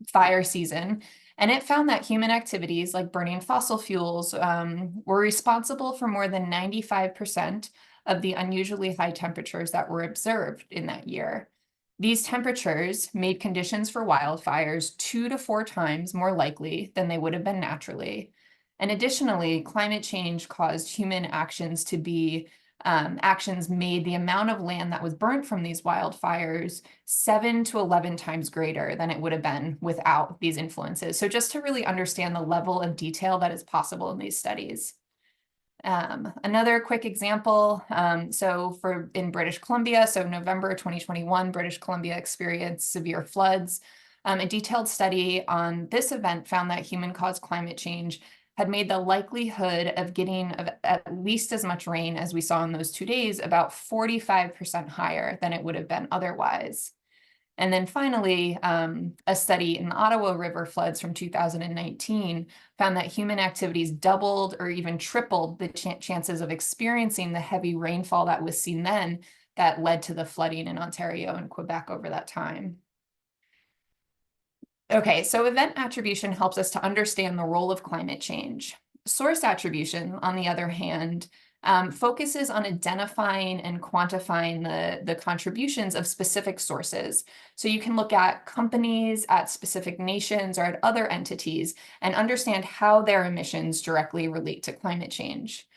fire season, and it found that human activities like burning fossil fuels were responsible for more than 95% of the unusually high temperatures that were observed in that year. These temperatures made conditions for wildfires 2 to 4 times more likely than they would have been naturally. And additionally, climate change caused human actions to be actions made the amount of land that was burnt from these wildfires 7 to 11 times greater than it would have been without these influences. So just to really understand the level of detail that is possible in these studies. Another quick example, in British Columbia, so November 2021, British Columbia experienced severe floods. A detailed study on this event found that human-caused climate change had made the likelihood of getting at least as much rain as we saw in those 2 days about 45% higher than it would have been otherwise. And then finally, a study in the Ottawa River floods from 2019 found that human activities doubled or even tripled the chances of experiencing the heavy rainfall that was seen then that led to the flooding in Ontario and Quebec over that time. Okay, so event attribution helps us to understand the role of climate change. Source attribution, on the other hand, focuses on identifying and quantifying the contributions of specific sources. So you can look at companies, at specific nations, or at other entities and understand how their emissions directly relate to climate change.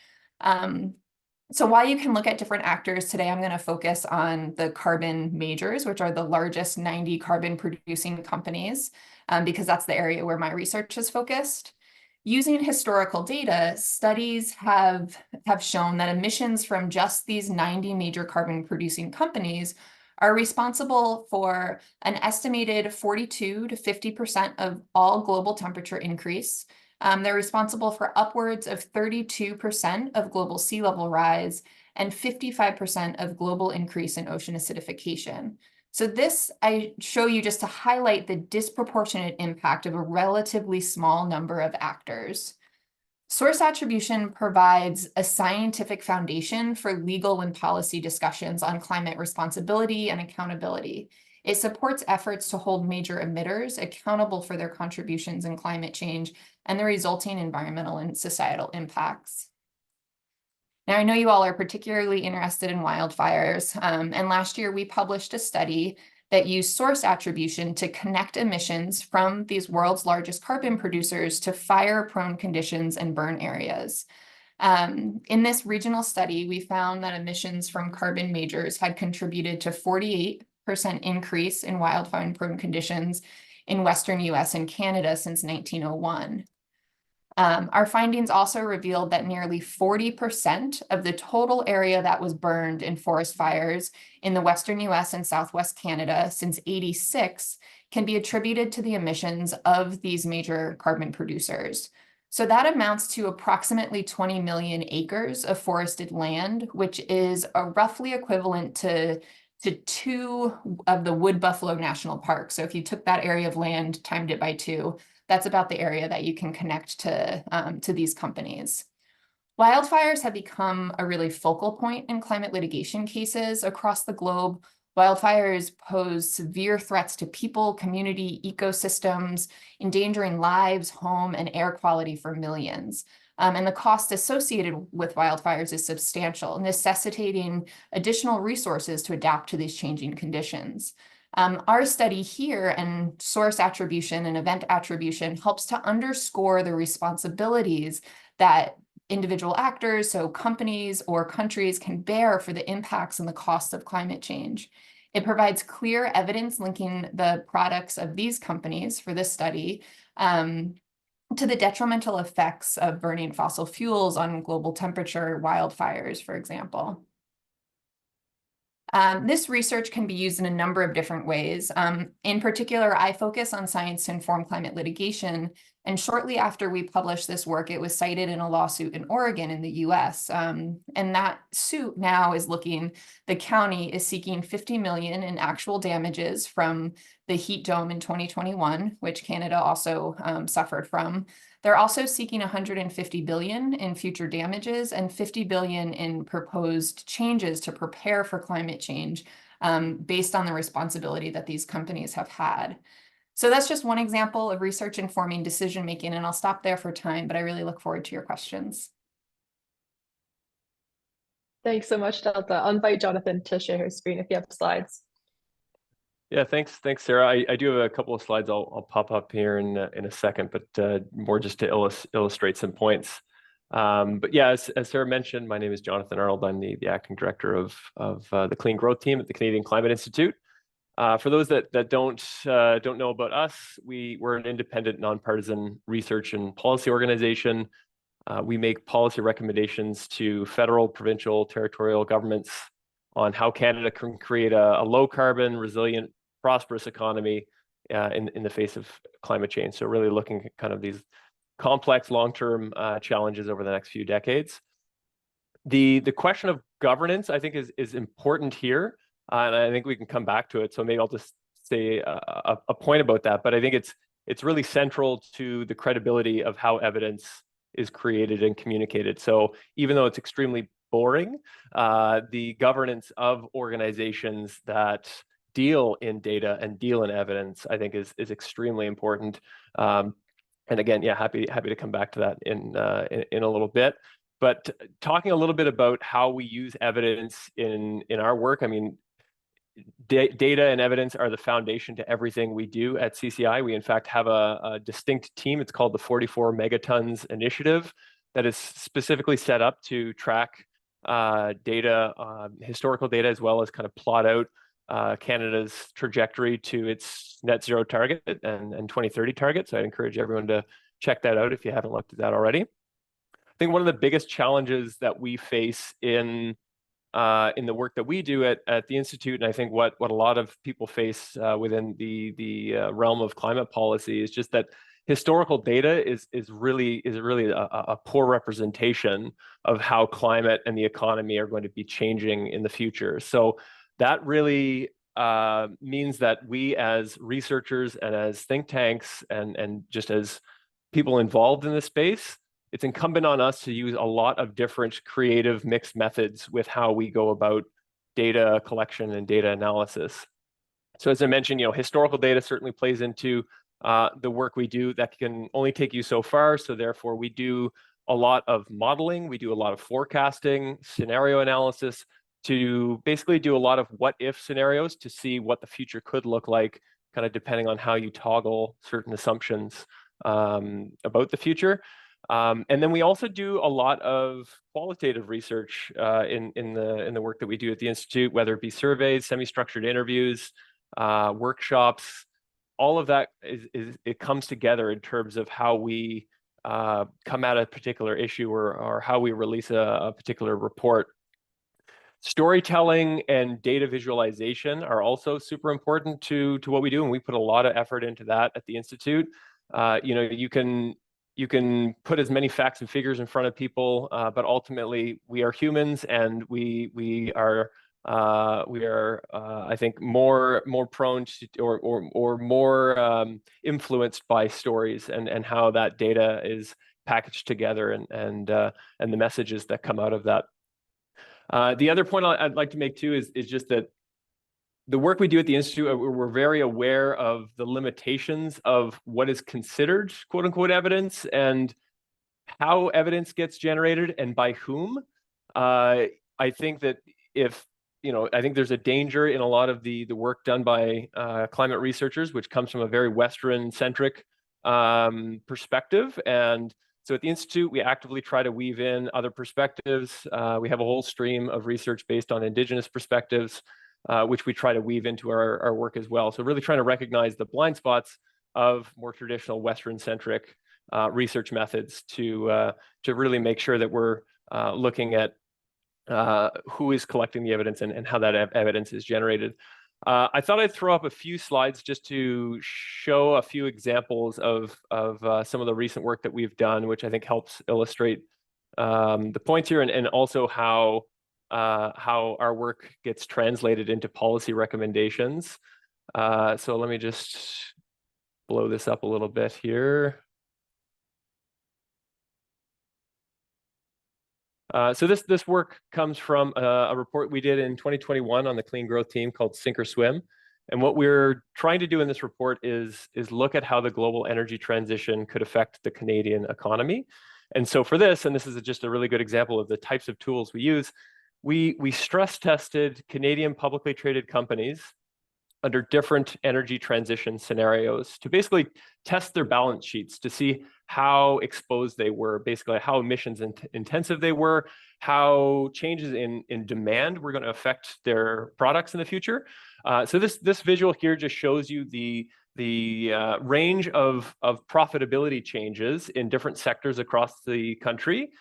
So while you can look at different actors today, I'm going to focus on the carbon majors, which are the largest 90 carbon producing companies, because that's the area where my research is focused. Using historical data, studies have shown that emissions from just these 90 major carbon producing companies are responsible for an estimated 42 to 50% of all global temperature increase. They're responsible for upwards of 32% of global sea level rise and 55% of global increase in ocean acidification. So this I show you just to highlight the disproportionate impact of a relatively small number of actors. Source attribution provides a scientific foundation for legal and policy discussions on climate responsibility and accountability. It supports efforts to hold major emitters accountable for their contributions in climate change and the resulting environmental and societal impacts. Now, I know you all are particularly interested in wildfires, and last year we published a study that used source attribution to connect emissions from these world's largest carbon producers to fire-prone conditions and burn areas. In this regional study, we found that emissions from carbon majors had contributed to 48% increase in wildfire-prone conditions in Western US and Canada since 1901. Our findings also revealed that nearly 40% of the total area that was burned in forest fires in the Western US and Southwest Canada since '86 can be attributed to the emissions of these major carbon producers. So that amounts to approximately 20 million acres of forested land, which is roughly equivalent to 2 of the Wood Buffalo National Park. So if you took that area of land, timed it by 2, that's about the area that you can connect to these companies. Wildfires have become a really focal point in climate litigation cases across the globe. Wildfires pose severe threats to people, community, ecosystems, endangering lives, home, and air quality for millions. And the cost associated with wildfires is substantial, necessitating additional resources to adapt to these changing conditions. Our study here and source attribution and event attribution helps to underscore the responsibilities that individual actors, so companies or countries, can bear for the impacts and the costs of climate change. It provides clear evidence linking the products of these companies for this study to the detrimental effects of burning fossil fuels on global temperature, wildfires, for example. This research can be used in a number of different ways. In particular, I focus on science to inform climate litigation. And shortly after we published this work, it was cited in a lawsuit in Oregon in the US. And that suit now is the county is seeking 50 million in actual damages from the heat dome in 2021, which Canada also suffered from. They're also seeking 150 billion in future damages and 50 billion in proposed changes to prepare for climate change based on the responsibility that these companies have had. So that's just one example of research informing decision making, and I'll stop there for time, but I really look forward to your questions. Thanks so much, Delta. I'll invite Jonathan to share his screen if you have slides. Yeah, thanks, Sarah. I do have a couple of slides I'll pop up here in a second, but more just to illustrate some points. But yeah, as Sarah mentioned, my name is Jonathan Arnold. I'm the acting director of the Clean Growth team at the Canadian Climate Institute. For those that don't know about us, we're an independent, nonpartisan research and policy organization. We make policy recommendations to federal, provincial, territorial governments on how Canada can create a low carbon, resilient, prosperous economy in the face of climate change. So really looking at kind of these complex long-term challenges over the next few decades. The question of governance, I think, is important here, and I think we can come back to it. So maybe I'll just say a point about that. But I think it's really central to the credibility of how evidence is created and communicated. So even though it's extremely boring, the governance of organizations that deal in data and deal in evidence, I think, is extremely important. And again, yeah, happy to come back to that in a little bit. But talking a little bit about how we use evidence in our work, I mean, data and evidence are the foundation to everything we do at CCI. We in fact have a distinct team. It's called the 44 Megatons Initiative that is specifically set up to track data, historical data, as well as kind of plot out Canada's trajectory to its net zero target and 2030 target. So I'd encourage everyone to check that out if you haven't looked at that already. I think one of the biggest challenges that we face in the work that we do at the Institute, and I think what a lot of people face within the realm of climate policy, is just that historical data is really a poor representation of how climate and the economy are going to be changing in the future. So that really means that we as researchers and as think tanks and just as people involved in this space, it's incumbent on us to use a lot of different creative mixed methods with how we go about data collection and data analysis. So as I mentioned, historical data certainly plays into the work we do. That can only take you so far. So therefore, we do a lot of modeling. We do a lot of forecasting, scenario analysis, to basically do a lot of what if scenarios to see what the future could look like, kind of depending on how you toggle certain assumptions about the future. And then we also do a lot of qualitative research in the work that we do at the Institute, whether it be surveys, semi-structured interviews, workshops. All of that it comes together in terms of how we come at a particular issue or how we release a particular report. Storytelling and data visualization are also super important to what we do, and we put a lot of effort into that at the Institute. You can put as many facts and figures in front of people, but ultimately we are humans, and we are I think more prone to or more influenced by stories and how that data is packaged together and the messages that come out of that. The other point I'd like to make too is just that the work we do at the Institute, we're very aware of the limitations of what is considered quote unquote evidence and how evidence gets generated and by whom. I think that I think there's a danger in a lot of the work done by climate researchers, which comes from a very Western-centric perspective. And so at the Institute, we actively try to weave in other perspectives. We have a whole stream of research based on Indigenous perspectives, which we try to weave into our work as well. So really trying to recognize the blind spots of more traditional Western-centric research methods to really make sure that we're looking at who is collecting the evidence and how that evidence is generated. I thought I'd throw up a few slides just to show a few examples of some of the recent work that we've done, which I think helps illustrate the points here, and also how our work gets translated into policy recommendations. So let me just blow this up a little bit here. So this work comes from a report we did in 2021 on the clean growth team called Sink or Swim. And what we're trying to do in this report is look at how the global energy transition could affect the Canadian economy. And so for this, and this is just a really good example of the types of tools we use, we stress tested Canadian publicly traded companies under different energy transition scenarios to basically test their balance sheets to see how exposed they were, basically how emissions intensive they were, how changes in demand were going to affect their products in the future. So this visual here just shows you the range of profitability changes in different sectors across the country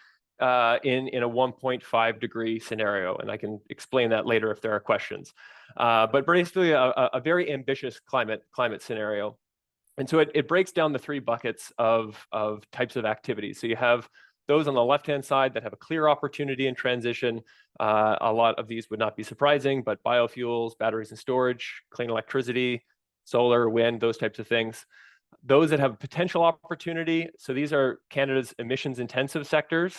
in a 1.5 degree scenario, and I can explain that later if there are questions. But basically a very ambitious climate scenario. And so it breaks down the three buckets of types of activities. So you have those on the left-hand side that have a clear opportunity in transition. A lot of these would not be surprising, but biofuels, batteries and storage, clean electricity, solar, wind, those types of things. Those that have potential opportunity, so these are Canada's emissions intensive sectors,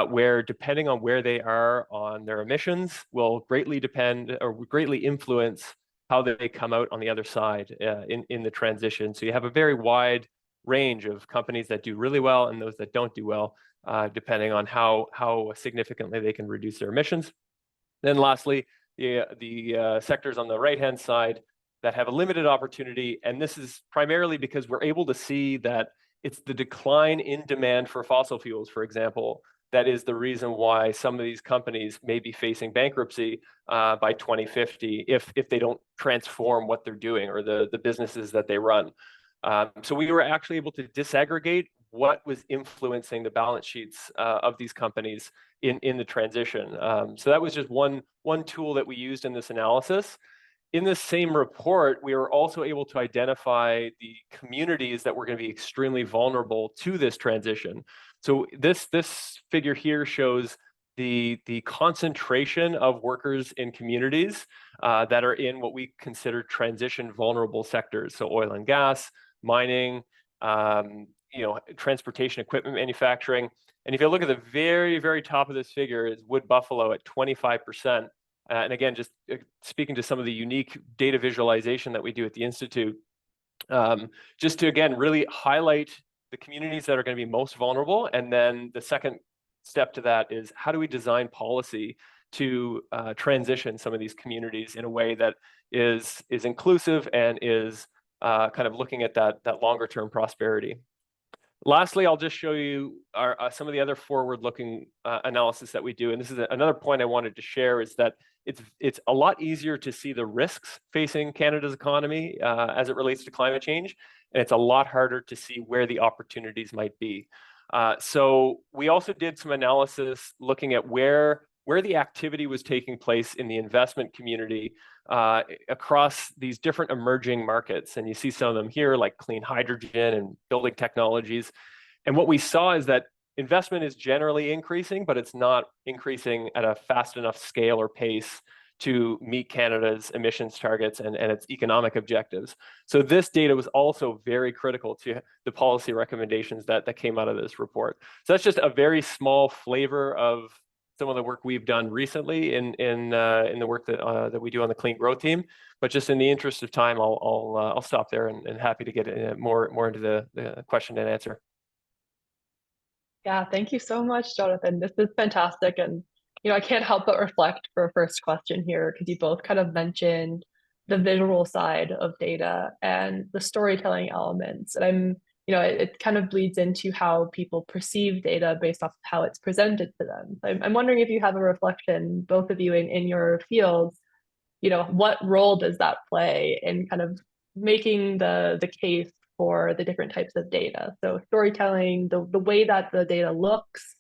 where depending on where they are on their emissions will greatly depend or greatly influence how they come out on the other side in the transition. So you have a very wide range of companies that do really well and those that don't do well, depending on how significantly they can reduce their emissions. Then lastly, the sectors on the right-hand side that have a limited opportunity, and this is primarily because we're able to see that it's the decline in demand for fossil fuels, for example, that is the reason why some of these companies may be facing bankruptcy by 2050 if they don't transform what they're doing or the businesses that they run. So we were actually able to disaggregate what was influencing the balance sheets of these companies in the transition. So that was just one tool that we used in this analysis. In the same report, we were also able to identify the communities that were going to be extremely vulnerable to this transition. So this figure here shows the concentration of workers in communities that are in what we consider transition vulnerable sectors. So oil and gas, mining, transportation equipment manufacturing. And if you look at the very, very top of this figure is wood buffalo at 25%. And again, just speaking to some of the unique data visualization that we do at the Institute, just to, again, really highlight the communities that are going to be most vulnerable. And then the second step to that is how do we design policy to transition some of these communities in a way that is inclusive and is kind of looking at that longer term prosperity. Lastly, I'll just show you some of the other forward-looking analysis that we do. And this is another point I wanted to share is that it's a lot easier to see the risks facing Canada's economy as it relates to climate change. And it's a lot harder to see where the opportunities might be. So we also did some analysis looking at where the activity was taking place in the investment community across these different emerging markets. And you see some of them here, like clean hydrogen and building technologies. And what we saw is that investment is generally increasing, but it's not increasing at a fast enough scale or pace to meet Canada's emissions targets and its economic objectives. So this data was also very critical to the policy recommendations that came out of this report. So that's just a very small flavor of some of the work we've done recently in the work that we do on the clean growth team. But just in the interest of time, I'll stop there and happy to get more into the question and answer. Yeah, thank you so much, Jonathan. This is fantastic. And, I can't help but reflect for a first question here, because you both kind of mentioned the visual side of data and the storytelling elements. And it kind of bleeds into how people perceive data based off of how it's presented to them. I'm wondering if you have a reflection, both of you in your fields, what role does that play in kind of making the case for the different types of data. So storytelling, the way that the data looks.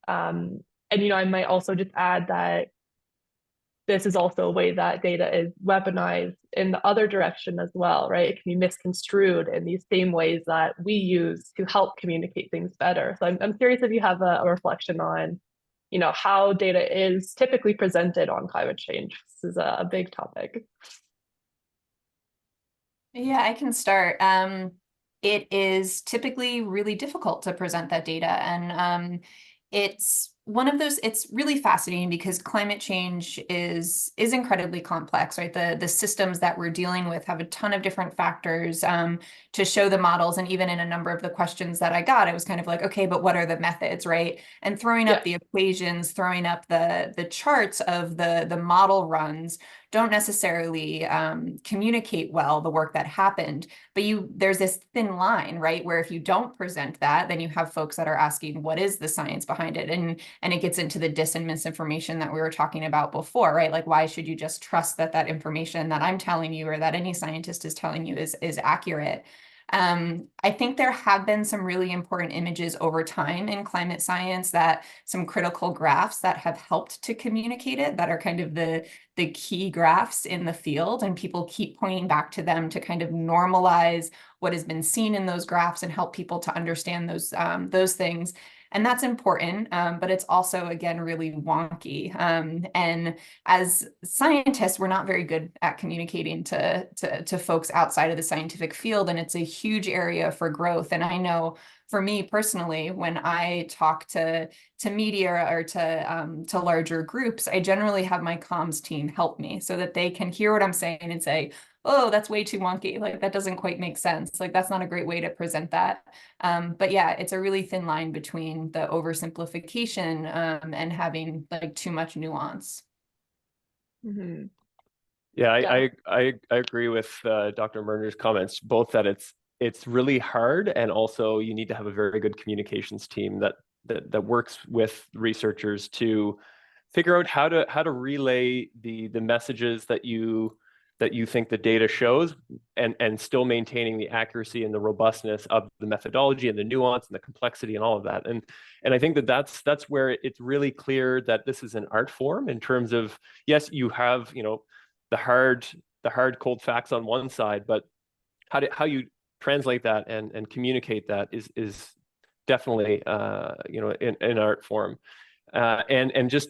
And, I might also just add that this is also a way that data is weaponized in the other direction as well, right? It can be misconstrued in these same ways that we use to help communicate things better. So I'm curious if you have a reflection on, how data is typically presented on climate change. This is a big topic. Yeah, I can start. It is typically really difficult to present that data, and it's one of those. It's really fascinating because climate change is incredibly complex, right? The systems that we're dealing with have a ton of different factors to show the models, and even in a number of the questions that I got, I was kind of like, okay, but what are the methods, right? And throwing up the equations, throwing up the charts of the model runs don't necessarily communicate well the work that happened, but there's this thin line, right? Where if you don't present that, then you have folks that are asking, what is the science behind it? And it gets into the dis and misinformation that we were talking about before, right? Like, why should you just trust that information that I'm telling you or that any scientist is telling you is accurate? I think there have been some really important images over time in climate science, that some critical graphs that have helped to communicate it, that are kind of the key graphs in the field, and people keep pointing back to them to kind of normalize what has been seen in those graphs and help people to understand those things. And that's important, but it's also, again, really wonky. And as scientists, we're not very good at communicating to folks outside of the scientific field, and it's a huge area for growth. And I know for me personally, when I talk to media or to larger groups, I generally have my comms team help me so that they can hear what I'm saying and say, oh, that's way too wonky. Like, that doesn't quite make sense. Like, that's not a great way to present that. But yeah, it's a really thin line between the oversimplification and having like too much nuance. Mm-hmm. Yeah, I agree with Dr. Murner's comments, both that it's really hard, and also you need to have a very good communications team that works with researchers to figure out how to relay the messages that you think the data shows, and still maintaining the accuracy and the robustness of the methodology and the nuance and the complexity and all of that. And I think that's where it's really clear that this is an art form, in terms of, yes, you have, the hard cold facts on one side, but how you translate that and communicate that is definitely in art form. And just,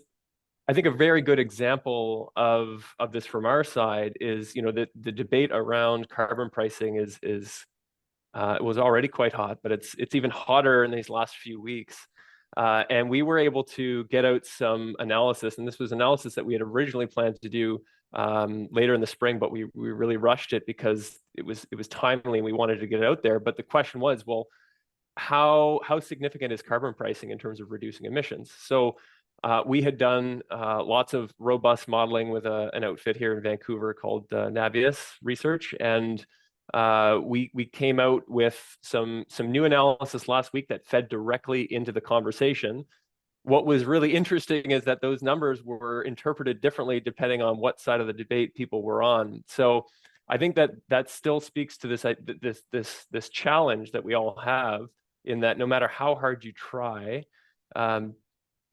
I think a very good example of this from our side is, the debate around carbon pricing is it was already quite hot, but it's even hotter in these last few weeks. And we were able to get out some analysis, and this was analysis that we had originally planned to do later in the spring, but we really rushed it because it was timely and we wanted to get it out there. But the question was, well, how significant is carbon pricing in terms of reducing emissions? So we had done lots of robust modeling with an outfit here in Vancouver called Navius Research, and we came out with some new analysis last week that fed directly into the conversation. What was really interesting is that those numbers were interpreted differently depending on what side of the debate people were on. So I think that still speaks to this challenge that we all have, in that no matter how hard you try,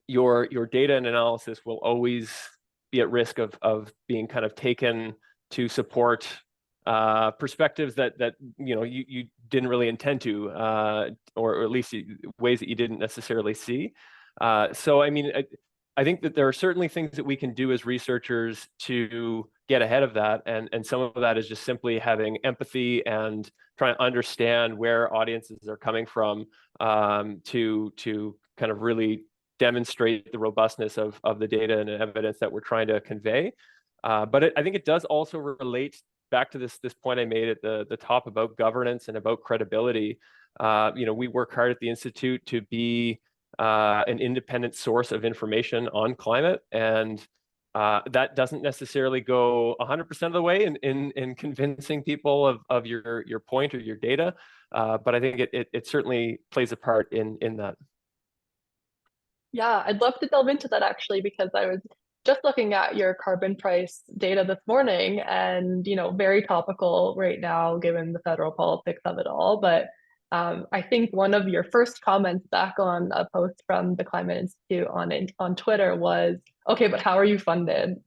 your data and analysis will always be at risk of being kind of taken to support perspectives that you didn't really intend to, or at least ways that you didn't necessarily see. So I mean, I think that there are certainly things that we can do as researchers to get ahead of that, and some of that is just simply having empathy and trying to understand where audiences are coming from, to kind of really demonstrate the robustness of the data and evidence that we're trying to convey. But I think it does also relate back to this point I made at the top about governance and about credibility. We work hard at the Institute to be an independent source of information on climate, and that doesn't necessarily go 100% of the way in convincing people of your point or your data, but I think it certainly plays a part in that. Yeah, I'd love to delve into that actually, because I was just looking at your carbon price data this morning, and very topical right now given the federal politics of it all. But I think one of your first comments back on a post from the Climate Institute on Twitter was, "Okay, but how are you funded?"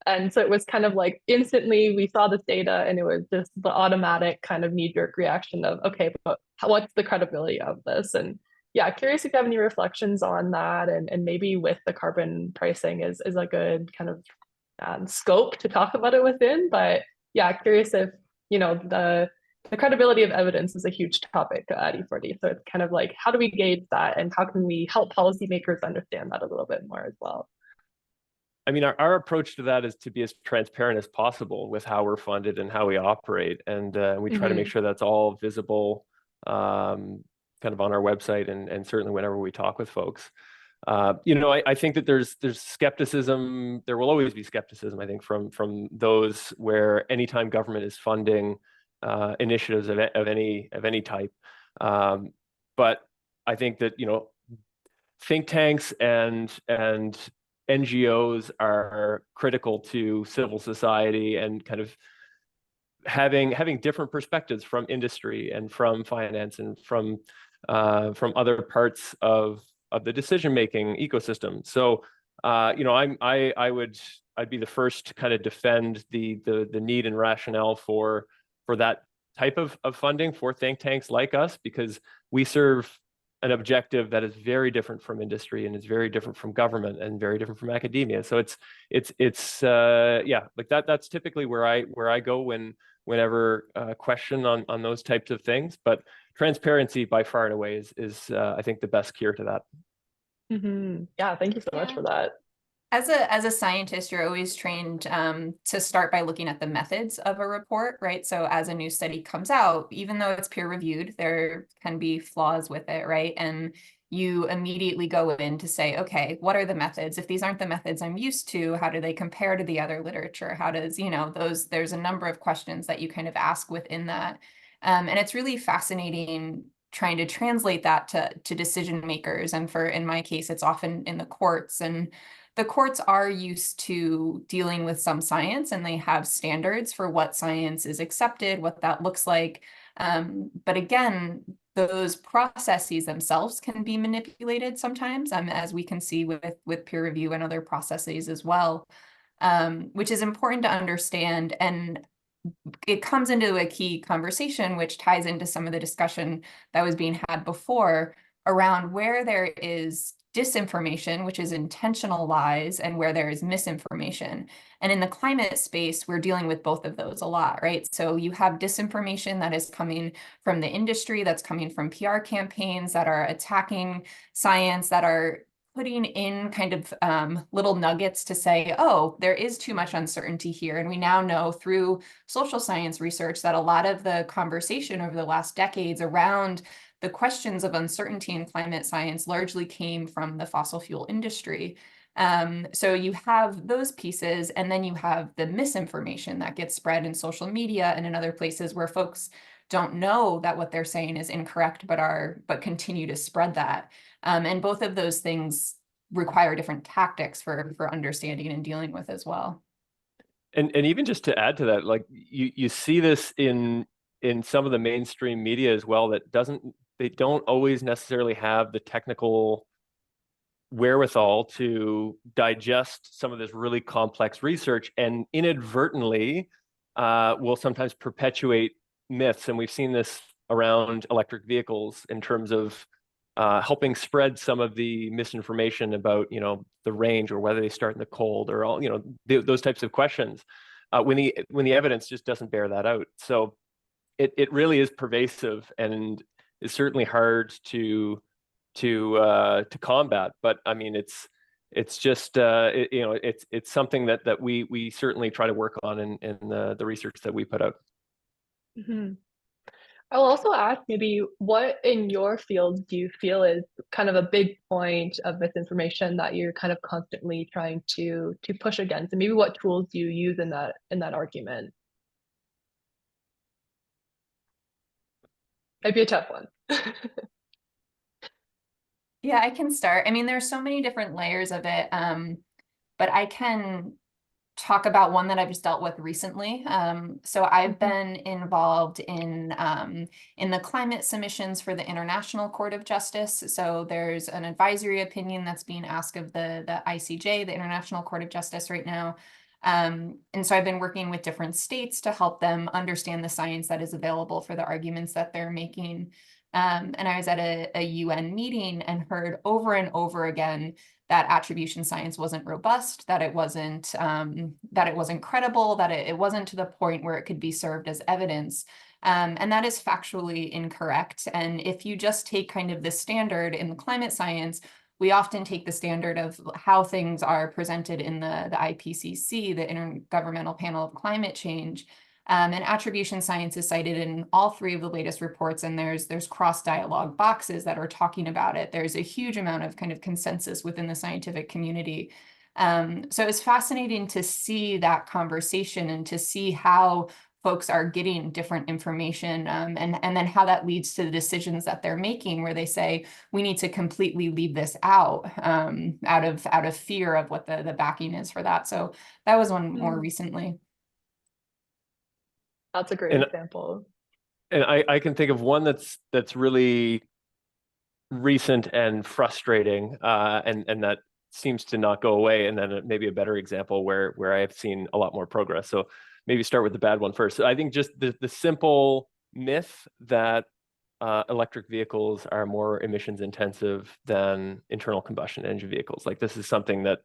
And so it was kind of like instantly we saw this data, and it was just the automatic kind of knee-jerk reaction of, "Okay, but what's the credibility of this?" And yeah, curious if you have any reflections on that, and maybe with the carbon pricing is a good kind of scope to talk about it within. But yeah, curious if the credibility of evidence is a huge topic at E4D. So it's kind of like, how do we gauge that, and how can we help policymakers understand that a little bit more as well? I mean, our approach to that is to be as transparent as possible with how we're funded and how we operate, and we try to make sure that's all visible, kind of on our website, and certainly whenever we talk with folks. I think that there's skepticism. There will always be skepticism, I think, from those where anytime government is funding initiatives of any type. But I think that think tanks and NGOs are critical to civil society, and kind of having different perspectives from industry and from finance and from other parts of the decision-making ecosystem. So I'd be the first to kind of defend the need and rationale for that type of funding for think tanks like us, because we serve an objective that is very different from industry, and is very different from government, and very different from academia. So it's like that's typically where I go whenever question on those types of things. But transparency by far and away is I think the best cure to that. Yeah, thank you so much for that. As a scientist, you're always trained to start by looking at the methods of a report, right? So as a new study comes out, even though it's peer reviewed, there can be flaws with it, right? And you immediately go in to say, okay, what are the methods? If these aren't the methods I'm used to, how do they compare to the other literature? How does, there's a number of questions that you kind of ask within that. And it's really fascinating trying to translate that to decision makers. And in my case, it's often in the courts, and the courts are used to dealing with some science, and they have standards for what science is accepted, what that looks like. But again, those processes themselves can be manipulated sometimes, as we can see with peer review and other processes as well, which is important to understand. And it comes into a key conversation, which ties into some of the discussion that was being had before around where there is disinformation, which is intentional lies, and where there is misinformation. And in the climate space, we're dealing with both of those a lot, right? So you have disinformation that is coming from the industry, that's coming from PR campaigns that are attacking science, that are putting in kind of little nuggets to say, oh, there is too much uncertainty here. And we now know through social science research that a lot of the conversation over the last decades around the questions of uncertainty in climate science largely came from the fossil fuel industry. So you have those pieces, and then you have the misinformation that gets spread in social media and in other places where folks don't know that what they're saying is incorrect, but continue to spread that. And both of those things require different tactics for understanding and dealing with as well. And even just to add to that, like you see this in some of the mainstream media as well, that they don't always necessarily have the technical wherewithal to digest some of this really complex research, and inadvertently will sometimes perpetuate myths. And we've seen this around electric vehicles in terms of helping spread some of the misinformation about the range, or whether they start in the cold, or all those types of questions, when the evidence just doesn't bear that out. So it really is pervasive, and is certainly hard to combat. But I mean, it's just it's something that we certainly try to work on in the research that we put out. I'll also ask, maybe what in your field do you feel is kind of a big point of misinformation that you're kind of constantly trying to push against, and maybe what tools do you use in that argument? Might be a tough one. Yeah, I can start. I mean, there's so many different layers of it. but I can talk about one that I've just dealt with recently. So I've been involved in the climate submissions for the International Court of Justice. So there's an advisory opinion that's being asked of the ICJ, the International Court of Justice right now. And so I've been working with different states to help them understand the science that is available for the arguments that they're making. And I was at a UN meeting and heard over and over again that attribution science wasn't robust, that it wasn't credible, that it wasn't to the point where it could be served as evidence. And that is factually incorrect. And if you just take kind of the standard in climate science, we often take the standard of how things are presented in the IPCC, the Intergovernmental Panel of Climate Change. And attribution science is cited in all three of the latest reports, and there's cross-dialogue boxes that are talking about it. There's a huge amount of kind of consensus within the scientific community. So it's fascinating to see that conversation and to see how folks are getting different information, and then how that leads to the decisions that they're making, where they say, we need to completely leave this out, out of fear of what the backing is for that. So that was one more recently. That's a great example. And I can think of one that's really recent and frustrating, and that seems to not go away, and then maybe a better example where I have seen a lot more progress. So maybe start with the bad one first. So I think just the simple myth that electric vehicles are more emissions intensive than internal combustion engine vehicles. Like, this is something that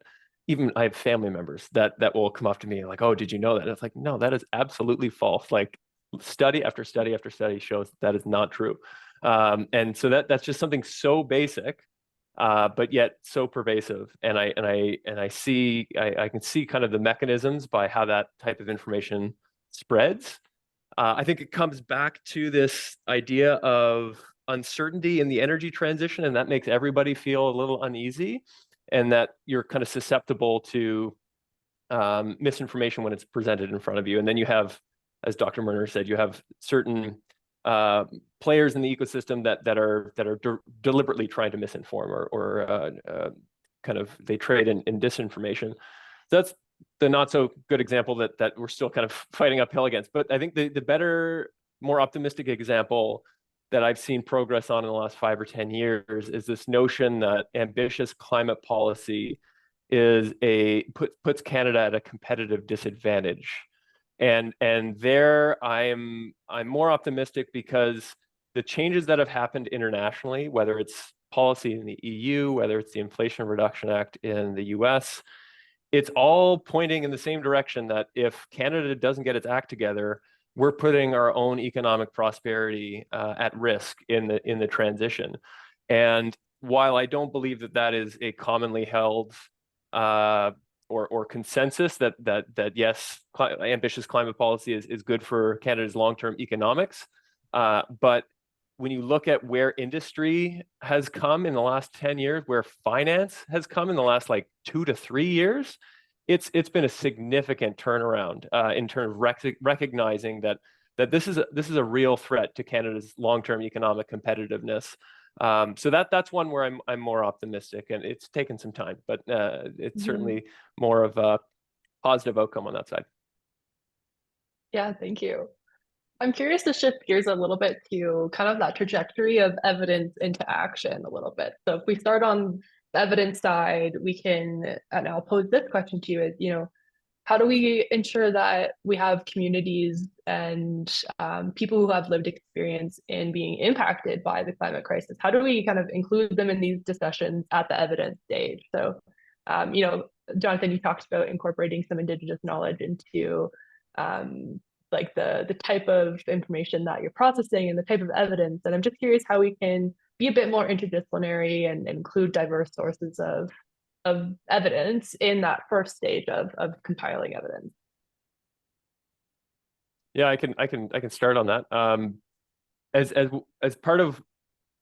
even I have family members that will come up to me like, oh, did you know that? And it's like, no, that is absolutely false. Like, study after study after study shows that is not true. And so that's just something so basic, but yet so pervasive. And I can see kind of the mechanisms by how that type of information spreads. I think it comes back to this idea of uncertainty in the energy transition, and that makes everybody feel a little uneasy, and that you're kind of susceptible to misinformation when it's presented in front of you. And then you have, as Dr. Murner said, you have certain players in the ecosystem that are deliberately trying to misinform or kind of they trade in disinformation. So that's the not so good example that we're still kind of fighting uphill against. But I think the better, more optimistic example that I've seen progress on in the last 5 or 10 years is this notion that ambitious climate policy puts Canada at a competitive disadvantage. And there I'm more optimistic because the changes that have happened internationally, whether it's policy in the EU, whether it's the Inflation Reduction Act in the US, it's all pointing in the same direction, that if Canada doesn't get its act together, we're putting our own economic prosperity at risk in the transition. And while I don't believe that is a commonly held or consensus that yes, ambitious climate policy is good for Canada's long-term economics, but when you look at where industry has come in the last 10 years, where finance has come in the last like 2 to 3 years, it's been a significant turnaround in terms of recognizing that this is a real threat to Canada's long-term economic competitiveness. So that's one where I'm more optimistic, and it's taken some time, but it's certainly more of a positive outcome on that side. Yeah, thank you. I'm curious to shift gears a little bit to kind of that trajectory of evidence into action a little bit. So if we start on the evidence side, we can, and I'll pose this question to you, is, how do we ensure that we have communities and people who have lived experience in being impacted by the climate crisis? How do we kind of include them in these discussions at the evidence stage? So, Jonathan, you talked about incorporating some Indigenous knowledge into like the type of information that you're processing and the type of evidence. And I'm just curious how we can be a bit more interdisciplinary and include diverse sources of evidence in that first stage of compiling evidence. Yeah, I can start on that. As part of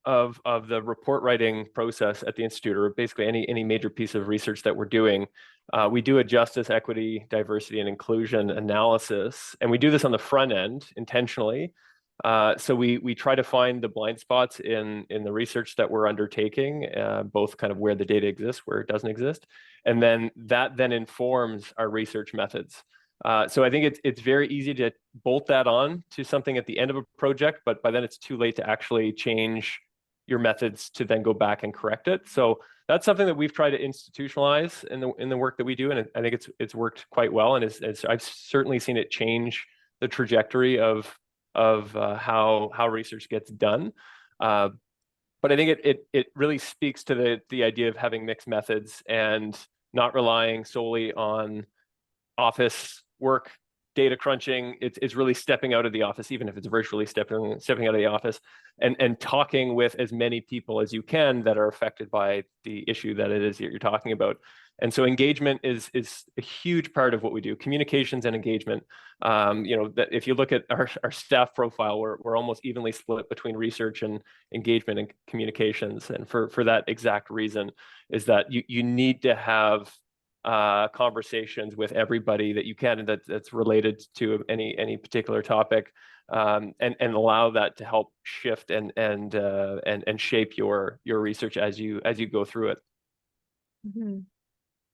the report writing process at the Institute, or basically any major piece of research that we're doing, we do a justice, equity, diversity, and inclusion analysis. And we do this on the front end intentionally So we try to find the blind spots in the research that we're undertaking, both kind of where the data exists, where it doesn't exist, and then that then informs our research methods. So I think it's very easy to bolt that on to something at the end of a project, but by then it's too late to actually change your methods to then go back and correct it. So that's something that we've tried to institutionalize in the work that we do, and I think it's worked quite well, and I've certainly seen it change the trajectory of how research gets done. But I think it really speaks to the idea of having mixed methods and not relying solely on office work, data crunching. It's really stepping out of the office, even if it's virtually stepping out of the office, and talking with as many people as you can that are affected by the issue that it is that you're talking about. And so engagement is a huge part of what we do. Communications and engagement. That if you look at our staff profile, we're almost evenly split between research and engagement and communications. And for that exact reason, is that you need to have conversations with everybody that you can, and that's related to any particular topic, and allow that to help shift and shape your research as you go through it. Mm-hmm.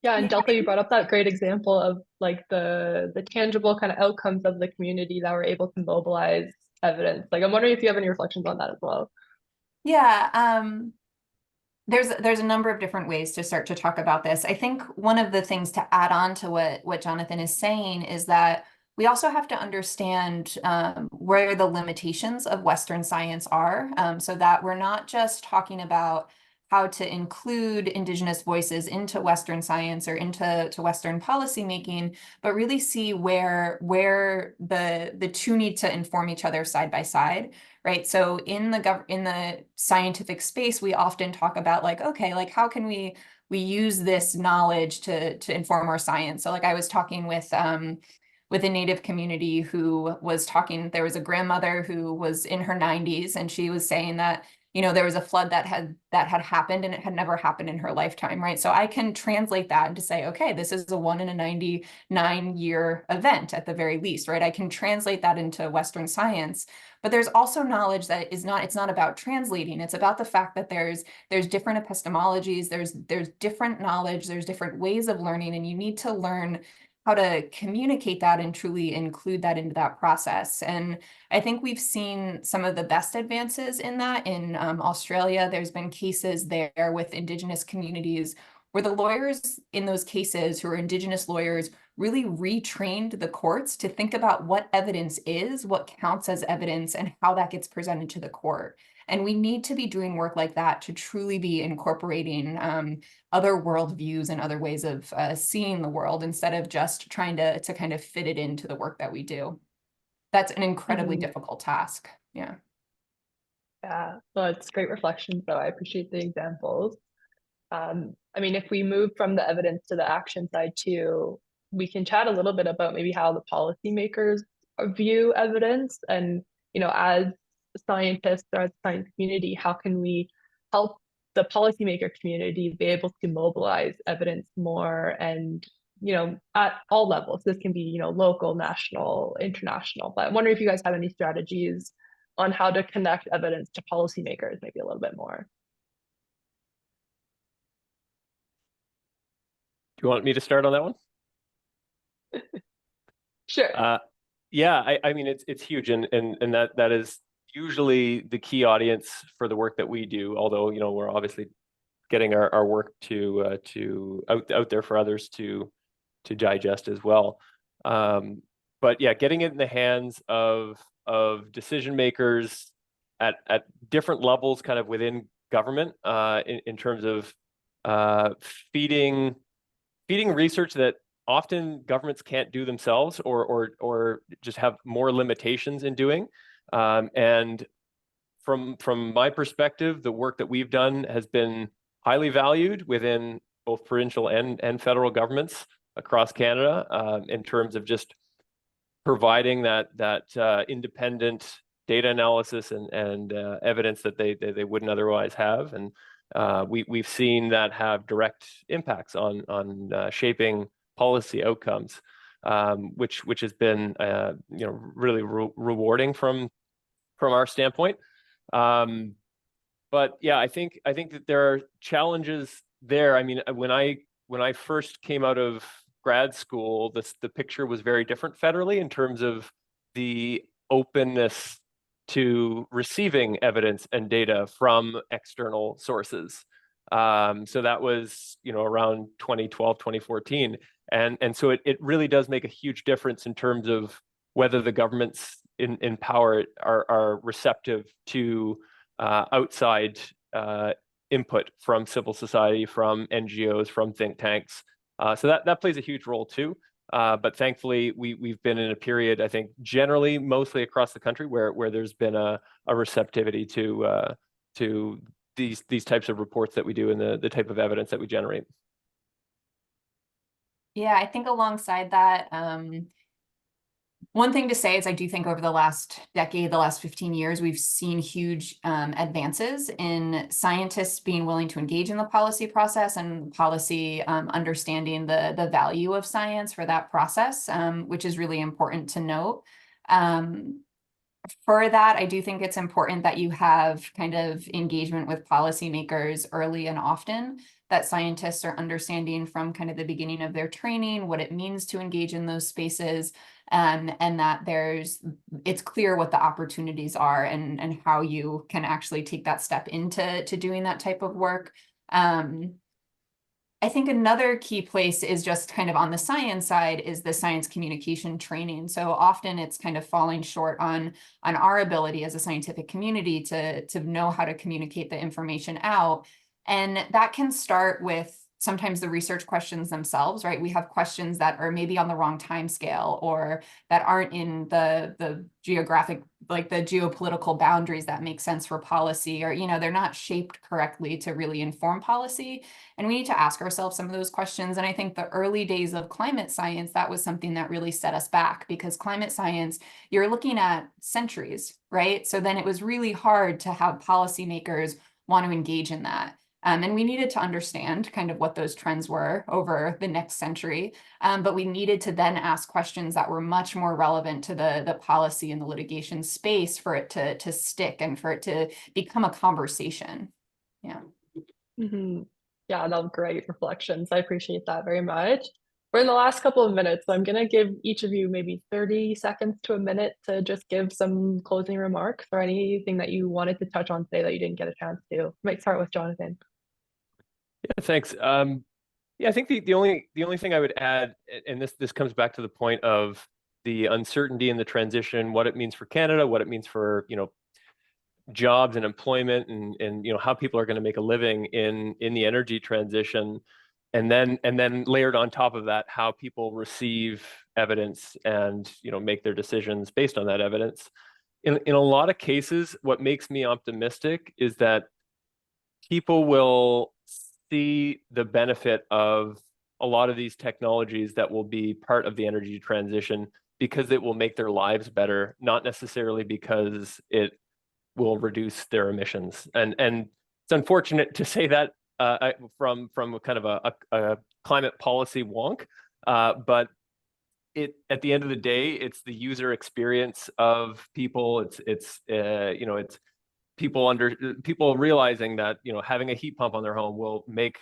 Yeah, and Delta, you brought up that great example of like the tangible kind of outcomes of the community that were able to mobilize evidence. Like, I'm wondering if you have any reflections on that as well. Yeah, there's a number of different ways to start to talk about this. I think one of the things to add on to what Jonathan is saying is that we also have to understand where the limitations of Western science are, so that we're not just talking about how to include Indigenous voices into Western science or into Western policymaking, but really see where the two need to inform each other side by side, right? So in the scientific space, we often talk about like, okay, like how can we use this knowledge to inform our science? So like I was talking with a Native community who was talking, there was a grandmother who was in her 90s, and she was saying that, there was a flood that had happened and it had never happened in her lifetime, right? So I can translate that to say, okay, this is a 1 in a 99-year event at the very least, right? I can translate that into Western science, but there's also knowledge that it's not about translating. It's about the fact that there's different epistemologies, there's different knowledge, there's different ways of learning, and you need to learn how to communicate that and truly include that into that process. And I think we've seen some of the best advances in that in Australia. There's been cases there with Indigenous communities where the lawyers in those cases, who are Indigenous lawyers, really retrained the courts to think about what evidence is, what counts as evidence, and how that gets presented to the court. And we need to be doing work like that to truly be incorporating other worldviews and other ways of seeing the world, instead of just trying to kind of fit it into the work that we do. That's an incredibly difficult task. Yeah. Yeah, well, it's great reflection, so I appreciate the examples. I mean, if we move from the evidence to the action side too, we can chat a little bit about maybe how the policymakers view evidence, and as scientists or as a science community, how can we help the policymaker community be able to mobilize evidence more, and at all levels. This can be local, national, international. But I'm wondering if you guys have any strategies on how to connect evidence to policymakers maybe a little bit more. Do you want me to start on that one? Sure. Yeah, I mean it's huge, and that is usually the key audience for the work that we do. Although we're obviously getting our work to out there for others to digest as well. But yeah, getting it in the hands of decision makers at different levels, kind of within government, in terms of feeding research that often governments can't do themselves, or just have more limitations in doing. And from my perspective, the work that we've done has been highly valued within both provincial and federal governments across Canada, in terms of just providing that independent data analysis and evidence that they wouldn't otherwise have. And we've seen that have direct impacts on shaping policy outcomes, which has been really rewarding from our standpoint. But yeah, I think that there are challenges there. I mean, when I first came out of grad school, the picture was very different federally in terms of the openness to receiving evidence and data from external sources. So that was, around 2012, 2014. And so it really does make a huge difference in terms of whether the governments in power are receptive to outside input from civil society, from NGOs, from think tanks. So that plays a huge role too. But thankfully, we've been in a period, I think, generally, mostly across the country, where there's been a receptivity to these types of reports that we do and the type of evidence that we generate. Yeah, I think alongside that, one thing to say is I do think over the last decade, the last 15 years, we've seen huge advances in scientists being willing to engage in the policy process and policy understanding the value of science for that process, which is really important to note. For that, I do think it's important that you have kind of engagement with policymakers early and often, that scientists are understanding from kind of the beginning of their training what it means to engage in those spaces, and that it's clear what the opportunities are and how you can actually take that step into doing that type of work. I think another key place is just kind of on the science side is the science communication training. So often it's kind of falling short on our ability as a scientific community to know how to communicate the information out. And that can start with sometimes the research questions themselves, right? We have questions that are maybe on the wrong time scale or that aren't in the geographic, like the geopolitical boundaries that make sense for policy, or, they're not shaped correctly to really inform policy. And we need to ask ourselves some of those questions. And I think the early days of climate science, that was something that really set us back, because climate science, you're looking at centuries, right? So then it was really hard to have policymakers want to engage in that. And we needed to understand kind of what those trends were over the next century. But we needed to then ask questions that were much more relevant to the policy and the litigation space for it to stick and for it to become a conversation. Yeah. Mm-hmm. Yeah, that was great reflections. I appreciate that very much. We're in the last couple of minutes, so I'm going to give each of you maybe 30 seconds to a minute to just give some closing remarks or anything that you wanted to touch on today that you didn't get a chance to. Might start with Jonathan. Yeah, thanks. Yeah, I think the only thing I would add, and this comes back to the point of the uncertainty in the transition, what it means for Canada, what it means for jobs and employment, and how people are going to make a living in the energy transition, and then layered on top of that, how people receive evidence and make their decisions based on that evidence. In a lot of cases, what makes me optimistic is that people will see the benefit of a lot of these technologies that will be part of the energy transition because it will make their lives better, not necessarily because it will reduce their emissions. And it's unfortunate to say that from kind of a climate policy wonk, but at the end of the day, it's the user experience of people. It's people realizing that having a heat pump on their home will make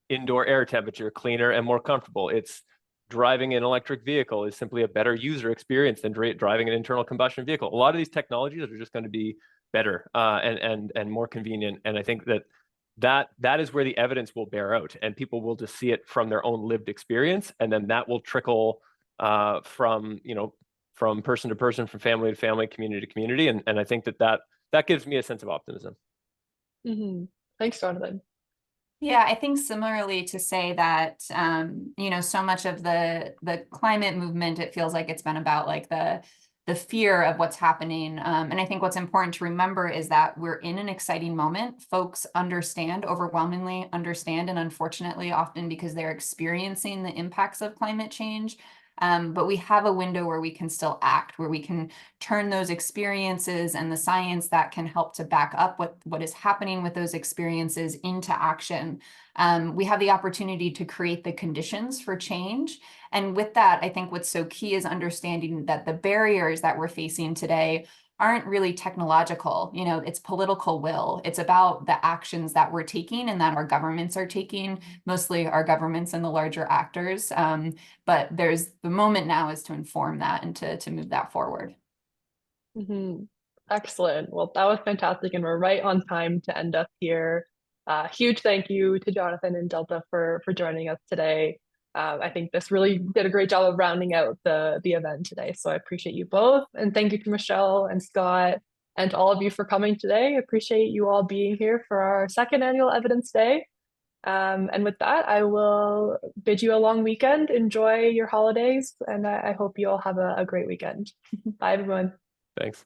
indoor air temperature cleaner and more comfortable. It's driving an electric vehicle is simply a better user experience than driving an internal combustion vehicle. A lot of these technologies are just going to be better and more convenient. And I think that is where the evidence will bear out, and people will just see it from their own lived experience, and then that will trickle from person to person, from family to family, community to community, and I think that gives me a sense of optimism. Mm-hmm. Thanks, Jonathan. Yeah, I think similarly to say that, so much of the climate movement, it feels like it's been about like the fear of what's happening. And I think what's important to remember is that we're in an exciting moment. Folks overwhelmingly understand, and unfortunately, often because they're experiencing the impacts of climate change. But we have a window where we can still act, where we can turn those experiences and the science that can help to back up what is happening with those experiences into action. We have the opportunity to create the conditions for change. And with that, I think what's so key is understanding that the barriers that we're facing today aren't really technological. You know, it's political will. It's about the actions that we're taking and that our governments are taking, mostly our governments and the larger actors. But the moment now is to inform that and to move that forward. Excellent. Well, that was fantastic, and we're right on time to end up here. Huge thank you to Jonathan and Delta for joining us today. I think this really did a great job of rounding out the event today. So I appreciate you both. And thank you to Michelle and Scott and to all of you for coming today. I appreciate you all being here for our second annual Evidence Day. And with that, I will bid you a long weekend. Enjoy your holidays, and I hope you all have a great weekend. Bye, everyone. Thanks.